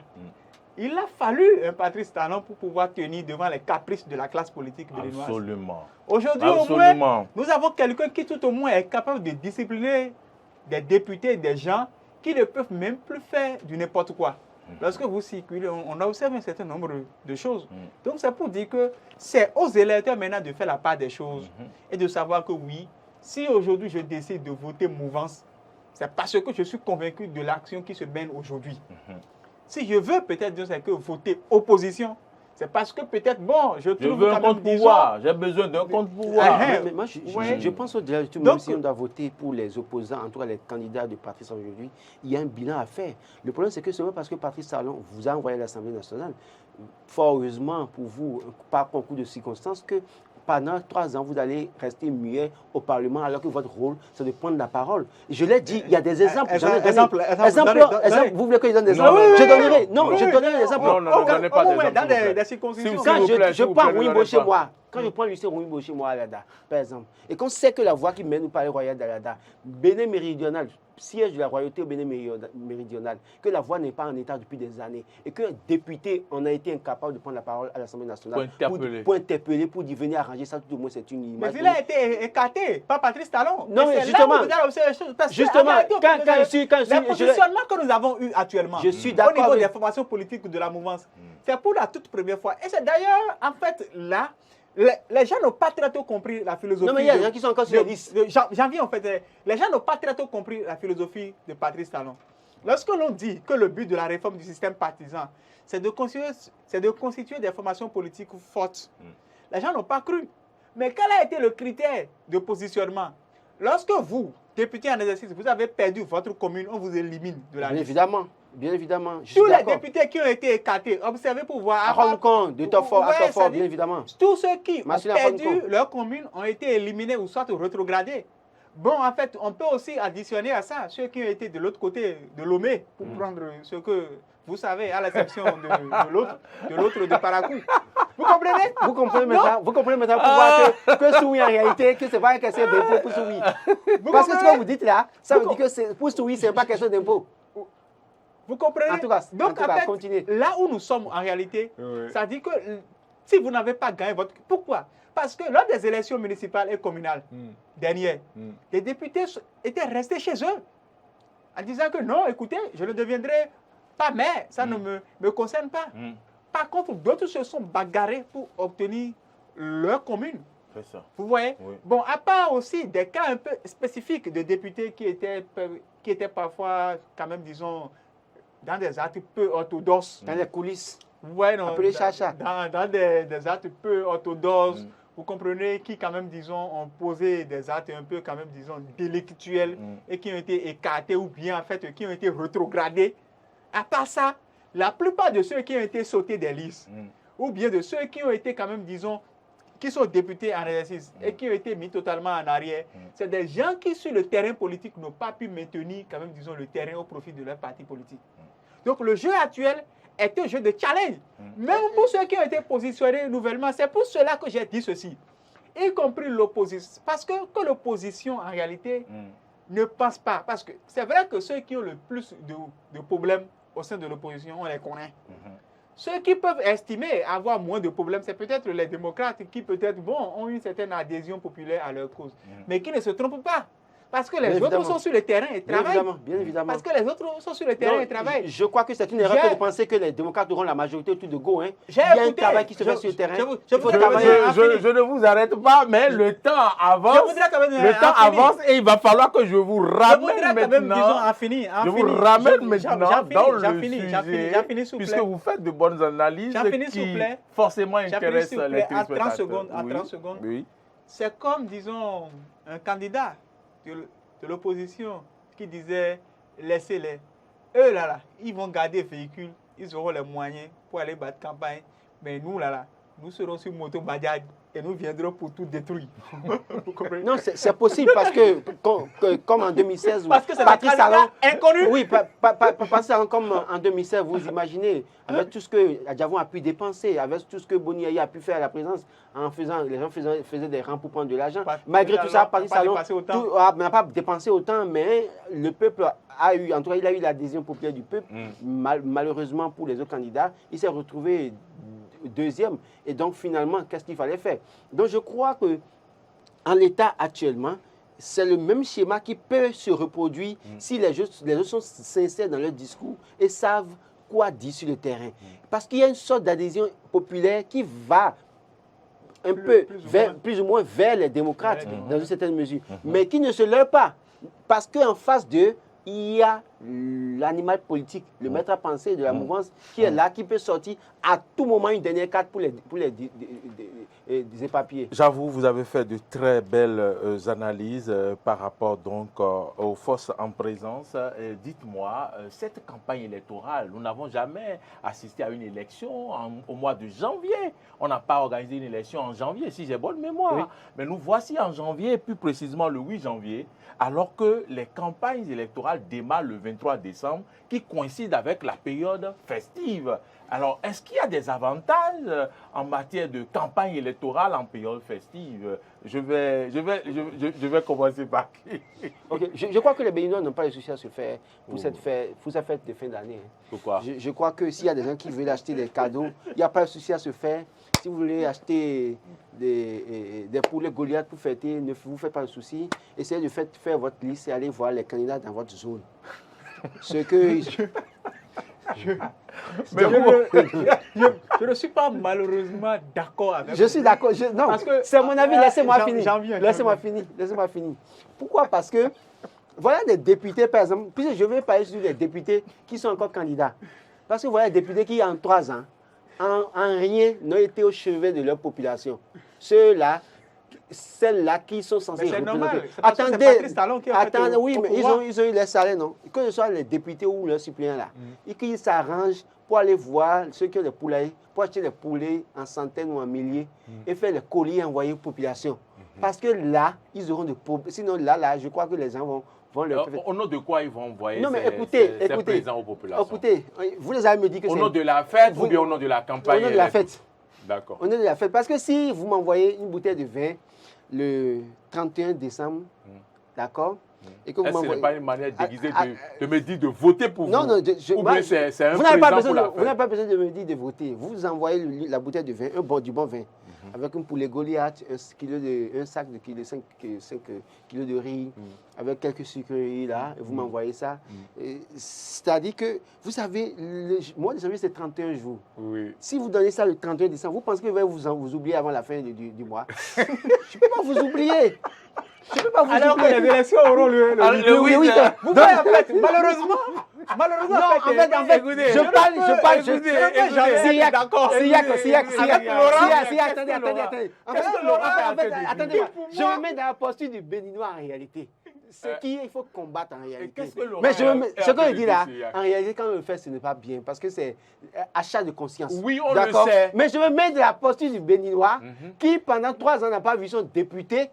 Il a fallu un Patrice Talon pour pouvoir tenir devant les caprices de la classe politique béninoise. Absolument. Aujourd'hui, au moins, nous avons quelqu'un qui tout au moins est capable de discipliner des députés, des gens qui ne peuvent même plus faire du n'importe quoi. Lorsque vous circulez, on a observé un certain nombre de choses. Donc c'est pour dire que c'est aux électeurs maintenant de faire la part des choses et de savoir que oui, si aujourd'hui je décide de voter mouvance, c'est parce que je suis convaincu de l'action qui se mène aujourd'hui. Si je veux peut-être dire que voter opposition, c'est parce que peut-être, bon, je veux un compte pouvoir. J'ai besoin d'un compte pouvoir. Mais moi, je pense au-delà de tout, même si on doit voter pour les opposants, en tout cas les candidats de Patrice aujourd'hui, il y a un bilan à faire. Le problème, c'est que c'est parce que Patrice Talon vous a envoyé à l'Assemblée nationale, fort heureusement pour vous, par concours de circonstances, que pendant 3 ans, vous allez rester muet au Parlement alors que votre rôle, c'est de prendre la parole. Je l'ai dit, il y a des exemples. Exemple, vous voulez que je donne des exemples? Je donnerai. Non, je donnerai des exemples. Non, ne donnez pas des exemples. Dans des circonstances. Quand je prends Rouimbo chez moi, quand je prends Lucien Rouimbo chez moi à Lada, par exemple, et qu'on sait que la voie qui mène au palais royal d'Alada, Bénin méridional, siège de la royauté au Bénin méridional, que la voie n'est pas en état depuis des années, et que député, on a été incapable de prendre la parole à l'Assemblée nationale pour interpeller, pour venir arranger ça, tout au moins c'est une image. Mais il a été écarté par Patrice Talon. Non, mais justement, le positionnement que nous avons eu actuellement je suis d'accord au niveau des formations politiques de la mouvance, c'est pour la toute première fois. Et c'est d'ailleurs, en fait, là, les gens n'ont pas très tôt compris la philosophie. Non, mais il y a des gens qui sont encore sur la liste. J'en viens en fait. Les gens n'ont pas très tôt compris la philosophie de Patrice Talon. Lorsque l'on dit que le but de la réforme du système partisan, c'est de constituer des formations politiques fortes, les gens n'ont pas cru. Mais quel a été le critère de positionnement? Lorsque vous, député en exercice, vous avez perdu votre commune, on vous élimine de la liste. Bien évidemment. Tous les députés qui ont été écartés, observez pour voir. À Hong Kong, de Toffort, bien évidemment. Tous ceux qui ont perdu leur commune ont été éliminés ou soit rétrogradés. Bon, en fait, on peut aussi additionner à ça ceux qui ont été de l'autre côté de Lomé pour prendre ce que vous savez, à l'exception de l'autre de Parakou. Vous comprenez? Vous comprenez maintenant pour voir que Soui en réalité, que ce n'est pas une question d'impôt pour Soui. Parce que ce que vous dites là, ça veut dire que pour Soui, ce n'est pas question d'impôt. Vous comprenez? En tout cas, donc, en fait, continuez. Là où nous sommes en réalité, ça dit que si vous n'avez pas gagné votre... Pourquoi? Parce que lors des élections municipales et communales dernières, les députés étaient restés chez eux en disant que non, écoutez, je ne deviendrai pas maire, ça ne me concerne pas. Par contre, d'autres se sont bagarrés pour obtenir leur commune. C'est ça. Vous voyez? Oui. Bon, à part aussi des cas un peu spécifiques de députés qui étaient parfois, quand même, disons, dans des actes peu orthodoxes. Dans les coulisses. Vous voyez, non? Appelé chacha. Dans des actes peu orthodoxes. Vous comprenez, qui quand même, disons, ont posé des actes un peu, quand même, disons, délictuels et qui ont été écartés ou bien, en fait, qui ont été rétrogradés. À part ça, la plupart de ceux qui ont été sautés des listes ou bien de ceux qui ont été, quand même, disons, qui sont députés en exercice et qui ont été mis totalement en arrière, c'est des gens qui, sur le terrain politique, n'ont pas pu maintenir, quand même, disons, le terrain au profit de leur parti politique. Donc, le jeu actuel est un jeu de challenge. Même pour ceux qui ont été positionnés nouvellement, c'est pour cela que j'ai dit ceci, y compris l'opposition. Parce que l'opposition, en réalité, ne pense pas. Parce que c'est vrai que ceux qui ont le plus de problèmes au sein de l'opposition, on les connaît. Ceux qui peuvent estimer avoir moins de problèmes, c'est peut-être les démocrates qui peut-être ont une certaine adhésion populaire à leur cause, mais qui ne se trompent pas. Parce que les autres sont sur le terrain et travaillent. Bien évidemment. Parce que les autres sont sur le terrain et travaillent. Je crois que c'est une erreur de penser que les démocrates auront la majorité autour de Go. Hein. Il y a un travail qui se fait sur le terrain. Je ne vous arrête pas, mais le temps avance. Le temps avance et il va falloir que je vous ramène maintenant. Je vous ramène maintenant dans le sujet, puisque vous faites de bonnes analyses qui forcément intéressent les téléspectateurs. À 30 secondes. Oui. C'est comme, disons, un candidat de l'opposition qui disait laissez-les. Eux, là, ils vont garder les véhicules, ils auront les moyens pour aller battre campagne. Mais nous, là, nous serons sur moto Bajaj et nous viendrons pour tout détruire. Non, c'est possible parce que, comme en 2016, parce que c'est Patrice Talon inconnu. Oui, Patrice Talon, comme en 2016, vous imaginez, avec tout ce que Adjavon a pu dépenser, avec tout ce que Boni a pu faire à la présence, les gens faisaient des rangs pour prendre de l'argent. Malgré tout ça, Patrice Talon n'a pas dépensé autant, mais le peuple a eu, en tout cas, il a eu l'adhésion populaire du peuple. Malheureusement, pour les autres candidats, il s'est retrouvé deuxième. Et donc, finalement, qu'est-ce qu'il fallait faire? Donc, je crois que en l'état actuellement, c'est le même schéma qui peut se reproduire si les autres sont sincères dans leur discours et savent quoi dire sur le terrain. Parce qu'il y a une sorte d'adhésion populaire qui va un peu plus ou moins vers les démocrates dans une certaine mesure, mais qui ne se leurre pas. Parce qu'en face d'eux, il y a l'animal politique, le maître à penser de la mouvance qui est là, qui peut sortir à tout moment une dernière carte pour les épapiers. J'avoue, vous avez fait de très belles analyses par rapport donc aux forces en présence. Dites-moi, cette campagne électorale, nous n'avons jamais assisté à une élection au mois de janvier. On n'a pas organisé une élection en janvier, si j'ai bonne mémoire. Oui. Mais nous voici en janvier, plus précisément le 8 janvier, alors que les campagnes électorales démarrent le 23 décembre, qui coïncide avec la période festive. Alors, est-ce qu'il y a des avantages en matière de campagne électorale en période festive? Je vais commencer par qui? Okay. Je crois que les Béninois n'ont pas de souci à se faire pour cette fête de fin d'année. Pourquoi? Je crois que s'il y a des gens qui veulent acheter des cadeaux, il n'y a pas de souci à se faire. Si vous voulez acheter des poulets Goliath pour fêter, ne vous faites pas de souci. Essayez de faire votre liste et allez voir les candidats dans votre zone. Ce que... Je ne suis pas malheureusement d'accord avec vous. Je suis d'accord. Non, c'est mon avis. Laissez-moi finir. Laissez-moi finir. Pourquoi? Parce que voilà des députés, par exemple, puisque je vais parler sur les députés qui sont encore candidats. Parce que voilà des députés qui, en 3 ans, en rien n'ont été au chevet de leur population. Celles-là qui sont censées représenter. Attendez, oui, mais ils ont eu les salaires, non? Que ce soit les députés ou leurs suppléants là, et qu'ils s'arrangent pour aller voir ceux qui ont des poulaillers, pour acheter des poulets en centaines ou en milliers et faire les colis envoyés aux populations. Parce que là, ils auront des problèmes. Sinon, là, je crois que les gens vont leur... Au nom de quoi ils vont envoyer ces présents aux populations? Écoutez, vous les avez me dit que c'est... Au nom de la fête ou bien au nom de la campagne? Au nom de la fête. D'accord. Au nom de la fête. Parce que si vous m'envoyez une bouteille de vin le 31 décembre, d'accord? Et que ce n'est pas une manière déguisée de me dire de voter pour vous? Non, ou bien c'est un vous n'avez pas besoin de me dire de voter. Vous envoyez la bouteille de vin, du bon vin, avec un poulet Goliath, un sac de 5 kilos de riz, avec quelques sucreries là, et vous m'envoyez ça. C'est-à-dire que, vous savez, le mois de janvier, c'est 31 jours. Oui. Si vous donnez ça le 31 décembre, vous pensez que vous oubliez avant la fin du mois? Je ne peux pas vous oublier. Je ne peux pas vous alors oublier. Que les élections auront lieu le 8. Vous voyez, en fait, malheureusement, en fait, écoutez, je parle, attendez, je me mets dans la posture du Béninois en réalité. Ce qu'il faut combattre en réalité. Mais ce que je dis là, en réalité, quand on le fait, ce n'est pas bien parce que c'est achat de conscience. Oui, on le sait. Mais je me mets dans la posture du Béninois qui, pendant 3 ans, n'a pas vu son député,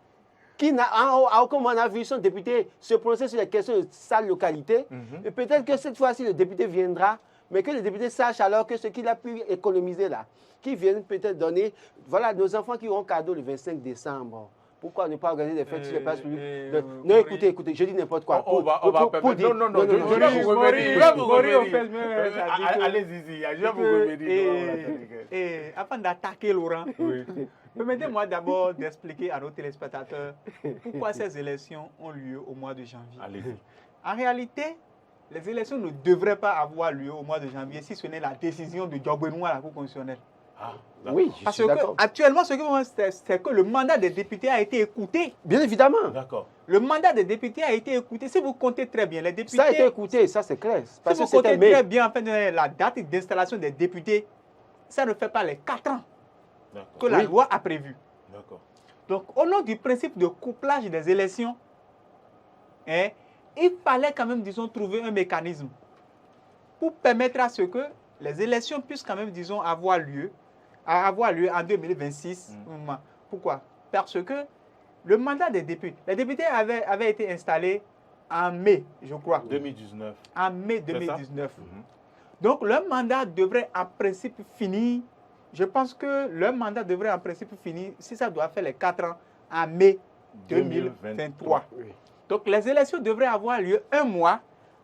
qui à aucun moment n'a vu son député se prononcer sur les questions de sa localité. Et peut-être que cette fois-ci, le député viendra, mais que le député sache alors que ce qu'il a pu économiser là, qui viennent peut-être donner, voilà, nos enfants qui auront cadeau le 25 décembre. Pourquoi ne pas organiser des fêtes sur les places publiques? Non, Maurice. écoutez, je dis n'importe quoi. On va dire- non, non, je non, vais vous revenir. Allez-y, je vais vous revenir. Et avant d'attaquer Laurent, permettez-moi d'abord d'expliquer à nos téléspectateurs pourquoi ces élections ont lieu au mois de janvier. Allez-y. En réalité, les élections ne devraient pas avoir lieu au mois de janvier si ce n'est la décision de Diogbenou à la Cour constitutionnelle. Ah, Oui, je Parce suis que d'accord. actuellement, ce que c'est que le mandat des députés a été écouté. Bien évidemment. d'accord. Le mandat des députés a été écouté. Si vous comptez très bien, les députés... Ça a été écouté, ça c'est clair. Parce Si que vous comptez c'était très bien en fait, la date d'installation des députés, ça ne fait pas les 4 ans que D'accord. la Oui. loi a prévu. D'accord. Donc, au nom du principe de couplage des élections, hein, il fallait quand même, disons, trouver un mécanisme pour permettre à ce que les élections puissent quand même, disons, avoir lieu en 2026. Pourquoi? Parce que le mandat des députés, les députés avaient été installés en mai, je crois. 2019. En mai C'est ça? 2019. Mhm. Donc, leur mandat devrait en principe finir. Je pense que leur mandat devrait en principe finir, si ça doit faire les 4 ans, en mai 2023. Oui. Donc, les élections devraient avoir lieu un mois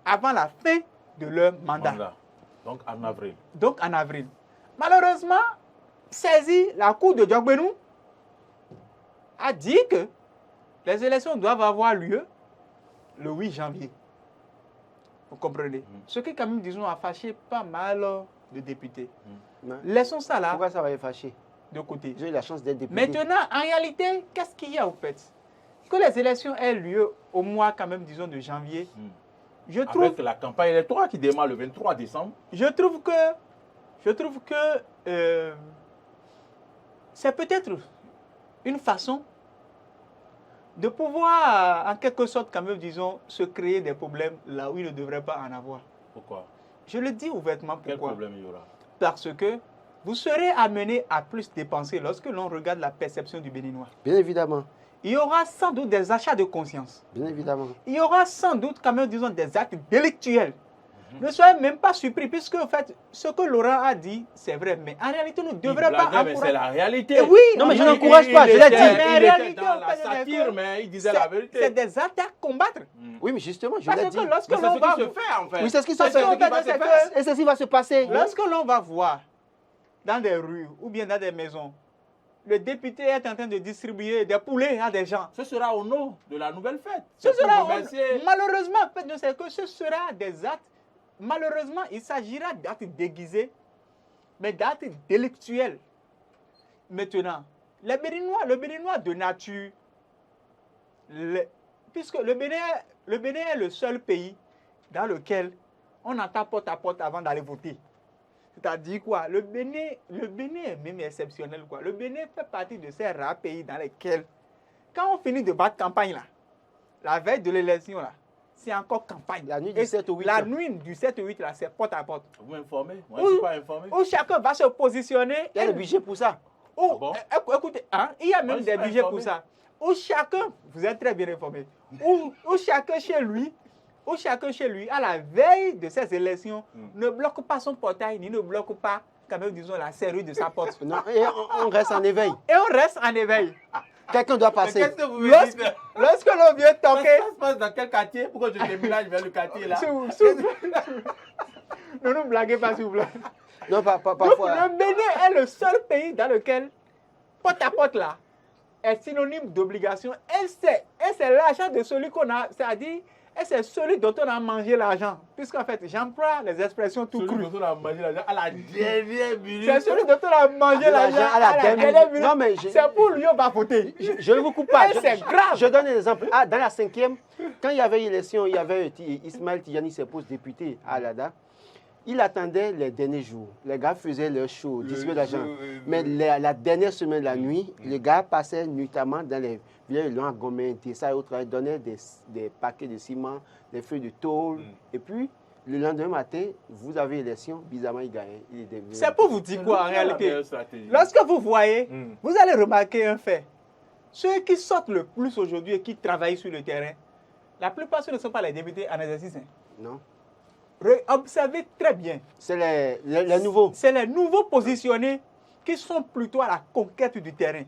avant la fin de leur mandat. Donc en avril. Donc, en avril. Malheureusement, la Cour de Diogbenou a dit que les élections doivent avoir lieu le 8 janvier. Vous comprenez? Ce qui, quand même, disons, a fâché pas mal de députés. Non. Laissons ça là Pourquoi ça va les fâcher? de côté. J'ai eu la chance d'être député. Maintenant, en réalité, qu'est-ce qu'il y a au fait? Que les élections aient lieu au mois, quand même, disons, de janvier. Je trouve, Avec la campagne électorale qui démarre le 23 décembre. je trouve que c'est peut-être une façon de pouvoir, en quelque sorte, quand même, disons, se créer des problèmes là où il ne devrait pas en avoir. Pourquoi? Je le dis ouvertement Quel pourquoi. problème il y aura? Parce que vous serez amené à plus dépenser lorsque l'on regarde la perception du Béninois. Bien évidemment. Il y aura sans doute des achats de conscience. Bien évidemment. Il y aura sans doute quand même, disons, des actes délictuels. Ne soyez même pas surpris, puisque en fait, ce que Laurent a dit, c'est vrai. Mais en réalité, nous ne devrions pas mais c'est la réalité. Eh oui, Non, mais je Il- n'encourage pas, il je l'ai était- dit. Mais en Il était réalité, dans en la fait, satire, mais il disait la vérité. C'est des actes à combattre. Oui, mais justement, je Parce l'ai que dit. lorsque Mais c'est l'on ce va... qui se fait en fait. Oui, c'est ce qui se Parce fait. qu'en fait, c'est que- Et ceci va se passer. Lorsque l'on va voir dans des rues ou bien dans des maisons, le député est en train de distribuer des poulets à des gens. Ce sera au nom de la nouvelle fête. Ce C'est pour sera, remercier- malheureusement, en fait, c'est que ce sera des actes, malheureusement, il s'agira d'actes déguisés, mais d'actes délictuels. Maintenant, le Béninois de nature, puisque le Bénin est le seul pays dans lequel on entend porte à porte avant d'aller voter. C'est-à-dire quoi? Le Bénin est même exceptionnel, quoi. Le Bénin fait partie de ces rares pays dans lesquels, quand on finit de battre campagne là, la veille de l'élection là, c'est encore campagne. La nuit du Et 7 au 8. La nuit du 7 au 8 là, c'est porte à porte. Vous m'informez? Moi, je ne suis pas informé. Où chacun va se positionner. Il y a le budget pour ça. Où- Ah bon? Écoutez, hein, il y a Moi, même je des suis pas budgets pour informé. ça. Où chacun, vous êtes très bien informé, où chacun chez lui, à la veille de ces élections, ne bloque pas son portail, ni ne bloque pas, quand même, disons, la serrure de sa porte. Non, et on reste en éveil. Et on reste en éveil. Quelqu'un doit Mais passer. qu'est-ce que vous me Lorsque, dites? lorsque l'on vient Ça toquer, se passe dans quel quartier? Pourquoi je déménage vers le quartier là? ne nous blaguez pas, s'il vous plaît. Non, Donc, parfois. le Bénin est le seul pays dans lequel, porte à porte là, est synonyme d'obligation. Et c'est l'argent de celui qu'on a, c'est-à-dire, et c'est celui dont on a mangé l'argent. Puisqu'en fait, j'emploie les expressions tout crues. Celui dont on a mangé l'argent à la dernière minute. C'est celui dont on a mangé l'argent à la dernière minute. Non, mais c'est pour lui on va voter. Je ne vous coupe pas. Et c'est grave. Je donne un exemple. Ah, dans la 5e, quand il y avait élection, il y avait Ismaël Tijani, ses postes député à Alada. Il attendait les derniers jours. Les gars faisaient leur show, distribuaient l'argent. Mais la dernière semaine, la nuit, les gars passaient nuitamment dans les villages de Gomé, Tessa et autres. Ils donnaient des paquets de ciment, des feuilles de tôle. Et puis, le lendemain matin, vous avez élection, bizarrement, il gagnait. C'est pour vous dire quoi en réalité? Stratégie. Lorsque vous voyez, Mm. vous allez remarquer un fait. Ceux qui sortent le plus aujourd'hui et qui travaillent sur le terrain, la plupart ce ne sont pas les députés en exercice. Hein. Non. Observez très bien. C'est les nouveaux. C'est les nouveaux positionnés qui sont plutôt à la conquête du terrain.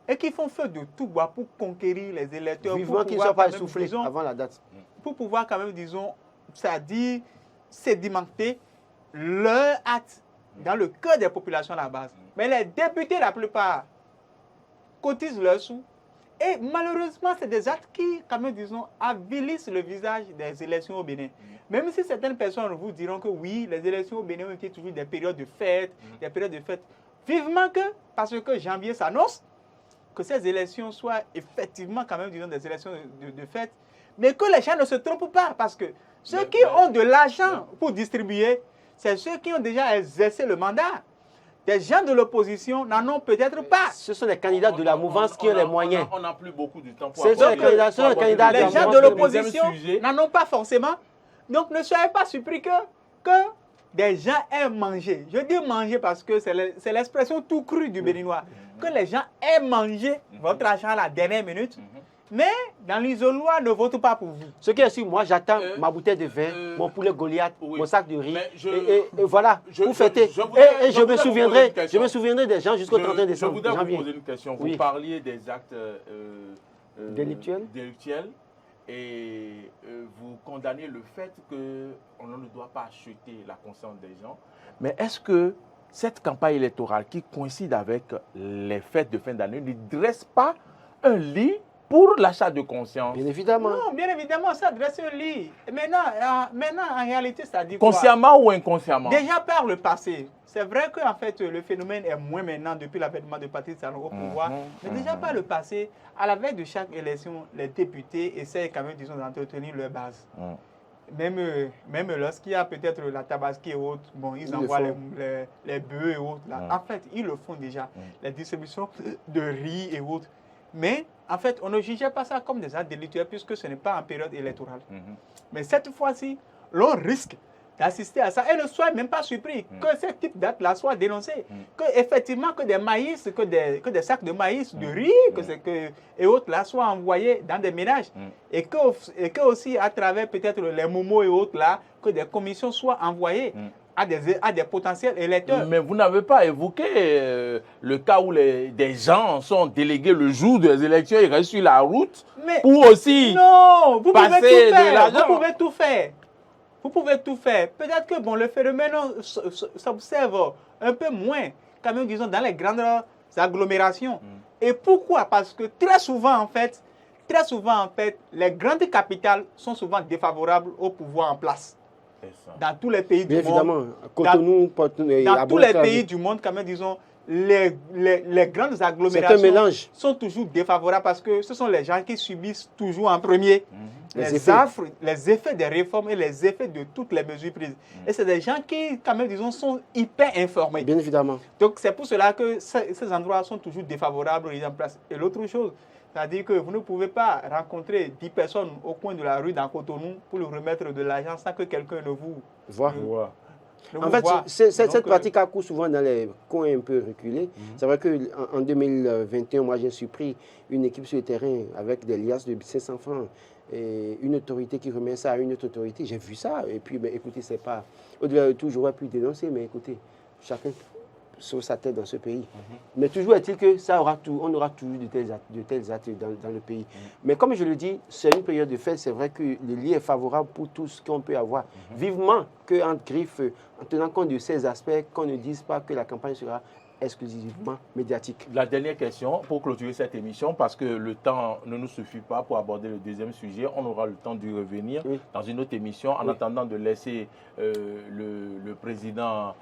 et qui font feu de tout bois pour conquérir les électeurs. Vivement qu'ils ne soient pas essoufflés avant la date. Pour pouvoir quand même, disons, c'est-à-dire sédimenter leur acte dans le cœur des populations à la base. Mais les députés, la plupart, cotisent leurs sous. Et malheureusement, c'est des actes qui, quand même, disons, avilissent le visage des élections au Bénin. Même si certaines personnes vous diront que oui, les élections au Bénin ont été toujours des périodes de fête, des périodes de fête. Vivement que, parce que janvier s'annonce, que ces élections soient effectivement, quand même, disons, des élections de fête, mais que les gens ne se trompent pas, parce que ceux qui ont de l'argent pour distribuer, c'est ceux qui ont déjà exercé le mandat. Des gens de l'opposition n'en ont peut-être pas. Ce sont les candidats de la mouvance qui ont les moyens. On n'a plus beaucoup de temps pour Les gens de l'opposition n'en ont pas forcément. Donc ne soyez pas surpris que des gens aiment manger. Je dis manger parce que c'est l'expression tout crue du béninois. Que les gens aiment manger votre argent à la dernière minute. Mais dans l'isoloir, ne vote pas pour vous. Ce qui est sûr, moi j'attends ma bouteille de vin, mon poulet Goliath, mon sac de riz, et voilà, pour fêter. Et je me souviendrai des gens jusqu'au 31 décembre. Je voudrais vous poser une question. Vous parliez des actes délictuels et vous condamnez le fait qu'on ne doit pas acheter la conscience des gens. Mais est-ce que cette campagne électorale qui coïncide avec les fêtes de fin d'année ne dresse pas un lit pour l'achat de conscience? Bien évidemment. Non, bien évidemment, ça dresse un lit. Maintenant, en réalité, ça dit quoi? Consciemment ou inconsciemment? Déjà par le passé. C'est vrai qu'en fait, le phénomène est moins maintenant depuis l'avènement de Patrice Talon au pouvoir. Mais déjà par le passé, à la veille de chaque élection, les députés essayent quand même, disons, d'entretenir leur base. Même lorsqu'il y a peut-être la Tabaski et autres, bon, ils envoient les bœufs et autres. Là. En fait, ils le font déjà. Les distributions de riz et autres. Mais en fait, on ne jugeait pas ça comme des actes délictueux puisque ce n'est pas en période électorale. Mais cette fois-ci, l'on risque d'assister à ça et ne soyez même pas surpris que ce type d'acte-là soit dénoncé. Que effectivement, que des maïs, que des sacs de maïs, de riz et autres là soient envoyés dans des ménages. Et que aussi à travers peut-être les momos et autres là, que des commissions soient envoyées. À des potentiels électeurs. Mais vous n'avez pas évoqué le cas où des gens sont délégués le jour des élections, ils restent sur la route pour aussi passer de l'argent. Vous pouvez tout faire. Vous pouvez tout faire. Peut-être que le phénomène s'observe un peu moins, quand même, disons, dans les grandes agglomérations. Et pourquoi? Parce que très souvent, en fait, les grandes capitales sont souvent défavorables au pouvoir en place. Dans tous les pays du monde. Dans tous les pays du monde, quand même, disons, les grandes agglomérations sont toujours défavorables parce que ce sont les gens qui subissent toujours en premier les effets des réformes et les effets de toutes les mesures prises. Et c'est des gens qui, quand même, disons, sont hyper informés. Bien évidemment. Donc, c'est pour cela que ces endroits sont toujours défavorables aux mises en place. Et l'autre chose, c'est-à-dire que vous ne pouvez pas rencontrer 10 personnes au coin de la rue dans Cotonou pour leur remettre de l'argent sans que quelqu'un ne vous voit. En fait, cette pratique a cours souvent dans les coins un peu reculés. C'est vrai qu'en 2021, moi, j'ai surpris une équipe sur le terrain avec des liasses de 500 francs et une autorité qui remet ça à une autre autorité. J'ai vu ça. Et puis, écoutez, c'est pas... Au-delà de tout, j'aurais pu dénoncer, mais écoutez, chacun sur sa tête dans ce pays. Mais toujours est-il que on aura toujours de tels actes dans le pays. Mais comme je le dis, c'est une période de fête, c'est vrai que le lieu est favorable pour tout ce qu'on peut avoir. Vivement qu'en griffe, en tenant compte de ces aspects, qu'on ne dise pas que la campagne sera exclusivement médiatique. La dernière question pour clôturer cette émission, parce que le temps ne nous suffit pas pour aborder le deuxième sujet. On aura le temps d'y revenir dans une autre émission en attendant de laisser le président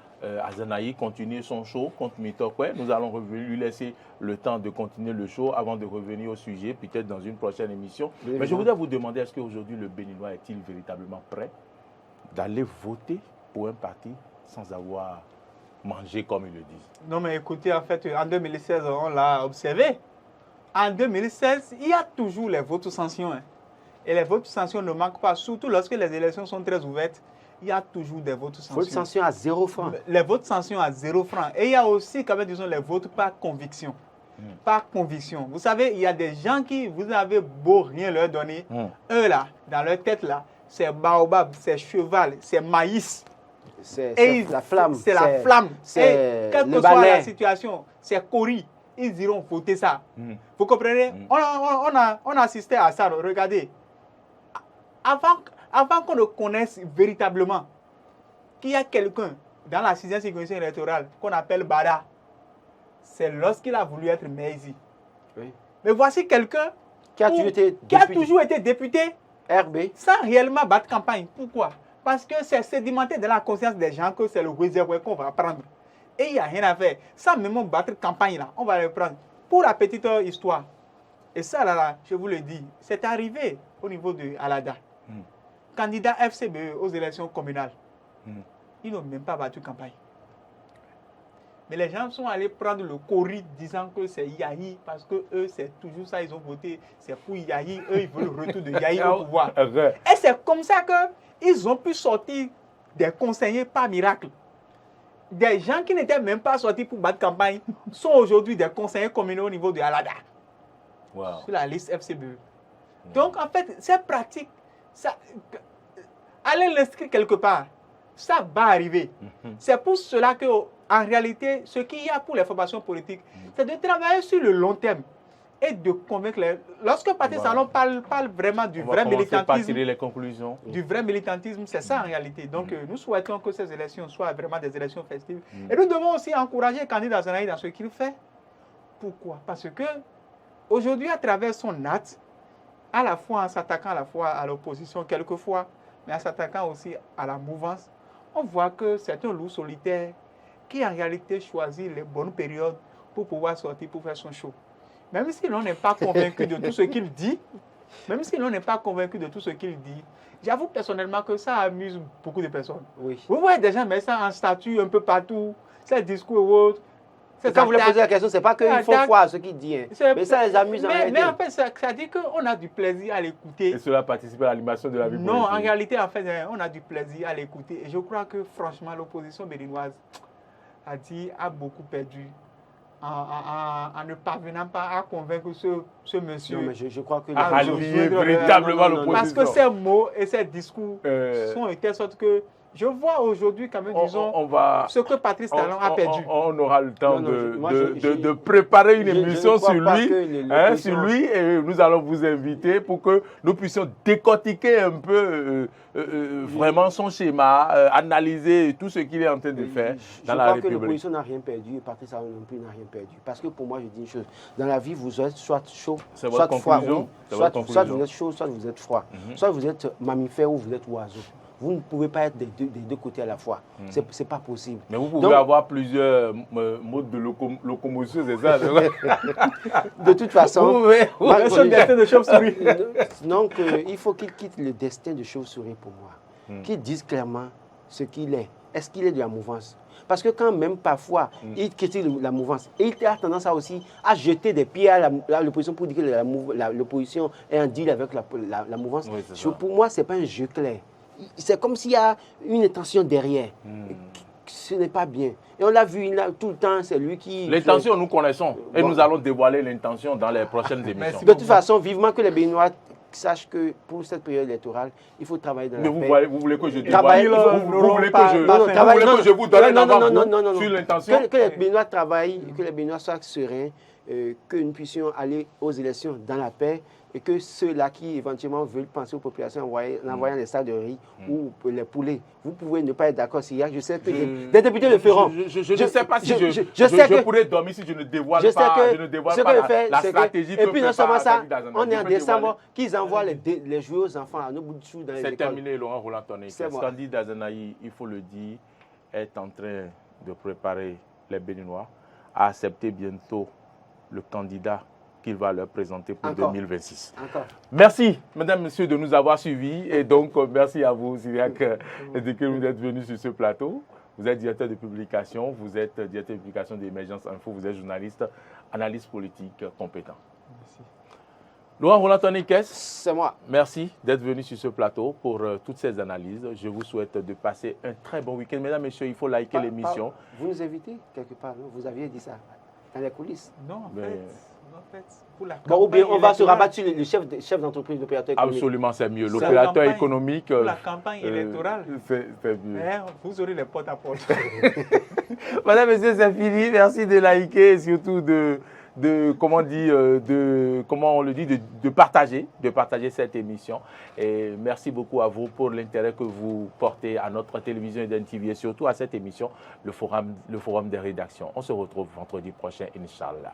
Azanaï continuer son show contre Mitokwe. Nous allons lui laisser le temps de continuer le show avant de revenir au sujet, peut-être dans une prochaine émission. Mais je voudrais vous demander, est-ce qu'aujourd'hui le Béninois est-il véritablement prêt d'aller voter pour un parti sans avoir mangé comme ils le disent? Non mais écoutez, en fait, en 2016, on l'a observé. En 2016, il y a toujours les votes sanctions. Et les votes sanctions ne manquent pas, surtout lorsque les élections sont très ouvertes. Il y a toujours des votes sanctions. Votes sanctions à 0 francs. Les votes sanctions à 0 francs. Et il y a aussi, quand même, disons, les votes par conviction. Par conviction. Vous savez, il y a des gens qui, vous avez beau rien leur donner, eux là, dans leur tête là, c'est baobab, c'est cheval, c'est maïs. C'est la flamme. C'est la flamme. Et quelle que soit la situation, c'est cori. ils iront voter ça. Vous comprenez? On a assisté à ça. Regardez. Avant qu'on ne connaisse véritablement qu'il y a quelqu'un dans la 6e circonscription électorale qu'on appelle Bada, c'est lorsqu'il a voulu être maire ici. Oui. Mais voici quelqu'un qui a toujours été député RB sans réellement battre campagne. Pourquoi? Parce que c'est sédimenté dans la conscience des gens que c'est le réservoir qu'on va prendre. Et il n'y a rien à faire. Sans même battre campagne, là, on va le prendre. Pour la petite histoire, et ça, là, je vous le dis, c'est arrivé au niveau de Alada. Candidat FCBE aux élections communales. Ils n'ont même pas battu campagne. Mais les gens sont allés prendre le corrid disant que c'est Yahi, parce que eux, c'est toujours ça, ils ont voté, c'est pour Yahi, eux, ils veulent le retour de Yahi au pouvoir. Et c'est comme ça qu'ils ont pu sortir des conseillers par miracle. Des gens qui n'étaient même pas sortis pour battre campagne sont aujourd'hui des conseillers communaux au niveau de Alada. Wow. Sur la liste FCBE. Donc, en fait, c'est pratique. Ça, allez l'inscrire quelque part. Ça va arriver. C'est pour cela que, en réalité, ce qu'il y a pour les formations politiques, c'est de travailler sur le long terme et de convaincre les... Lorsque Patrice Talon parle vraiment du vrai militantisme, tirer les conclusions. Du vrai militantisme, c'est ça en réalité. Donc, nous souhaitons que ces élections soient vraiment des élections festives. Et nous devons aussi encourager le candidat Zanaï dans ce qu'il fait. Pourquoi? Parce que aujourd'hui, à travers son acte, à la fois en s'attaquant à la fois à l'opposition quelquefois, mais en s'attaquant aussi à la mouvance, on voit que c'est un loup solitaire qui en réalité choisit les bonnes périodes pour pouvoir sortir, pour faire son show. Même si l'on n'est pas convaincu de tout ce qu'il dit, j'avoue personnellement que ça amuse beaucoup de personnes. Oui. Vous voyez des gens mettre ça en statut un peu partout, ces discours ou autres. Quand vous voulez poser la question, ce n'est pas qu'il faut croire ce qu'il dit, hein. Mais ça les amuse en réalité. Mais en fait, ça dit qu'on a du plaisir à l'écouter. Et cela participe à l'animation de la vie politique. Non, en réalité, en fait, on a du plaisir à l'écouter. Et je crois que, franchement, l'opposition béninoise a beaucoup perdu en ne parvenant pas à convaincre ce monsieur. Non, mais je crois que... À allier véritablement l'opposition. Parce que ces mots et ces discours sont de telle sorte que je vois aujourd'hui quand même, disons, ce que Patrice Talon a perdu. On aura le temps de préparer une émission sur lui, et nous allons vous inviter pour que nous puissions décortiquer un peu vraiment son schéma, analyser tout ce qu'il est en train de faire dans la République. Je crois que l'opposition n'a rien perdu et Patrice Talon non plus n'a rien perdu. Parce que pour moi, je dis une chose, dans la vie, vous êtes soit chaud, soit froid. Soit vous êtes chaud, soit vous êtes froid. Soit vous êtes mammifère ou vous êtes oiseau. Vous ne pouvez pas être des deux côtés à la fois. Ce n'est pas possible. Mais vous pouvez avoir plusieurs modes de locomotion, c'est ça? De toute façon, donc il faut qu'il quitte le destin de chauve-souris pour moi. Qu'il dise clairement ce qu'il est. Est-ce qu'il est de la mouvance? Parce que quand même, parfois, il critique la mouvance. Et il a tendance à jeter des pieds à l'opposition pour dire que l'opposition est en deal avec la mouvance. Oui, pour moi, ce n'est pas un jeu clair. C'est comme s'il y a une intention derrière. Ce n'est pas bien. Et on l'a vu tout le temps, c'est lui qui... L'intention, nous connaissons. Et nous allons dévoiler l'intention dans les prochaines émissions. De toute façon, vivement que les Béninois sachent que pour cette période électorale, il faut travailler dans la paix. Mais vous voulez que je dévoile? Vous voulez que je vous donne un avant-goût sur l'intention? Que les Béninois travaillent, que les Béninois soient sereins, que nous puissions aller aux élections dans la paix, et que ceux-là qui éventuellement veulent penser aux populations en envoyant des sacs de riz ou les poulets, vous pouvez ne pas être d'accord. Je sais que des députés le feront. Je ne sais pas si je pourrais dormir si je ne dévoile pas la stratégie. Et puis non seulement ça, on est en décembre, qu'ils envoient les jouets aux enfants à nos bouts de chou dans les écoles. C'est terminé, Laurent Roland-Tonné. Candidat Zanaï, il faut le dire, est en train de préparer les Béninois à accepter bientôt le candidat qu'il va leur présenter pour 2026. Merci, mesdames, messieurs, de nous avoir suivis. Et donc, merci à vous, Cyriac, que vous êtes venus sur ce plateau. Vous êtes directeur de publication, vous êtes directeur de publication d'Emergence Info, vous êtes journaliste, analyste politique compétent. Merci. Laurent Roland-Tonné, c'est moi. Merci d'être venu sur ce plateau pour toutes ces analyses. Je vous souhaite de passer un très bon week-end. Mesdames, messieurs, il faut liker l'émission. Vous nous invitez quelque part, non? Vous aviez dit ça dans les coulisses? Non, en fait, pour la ou bien on va se rabattre sur le chef d'entreprise, l'opérateur économique. Absolument, c'est mieux. L'opérateur économique. Pour la campagne électorale, c'est mieux. Vous aurez les porte à porte. Madame, messieurs, c'est fini. Merci de liker et surtout comment on le dit, de partager cette émission. Et merci beaucoup à vous pour l'intérêt que vous portez à notre télévision Eden TV et surtout à cette émission, le forum des rédactions. On se retrouve vendredi prochain, Inch'Allah.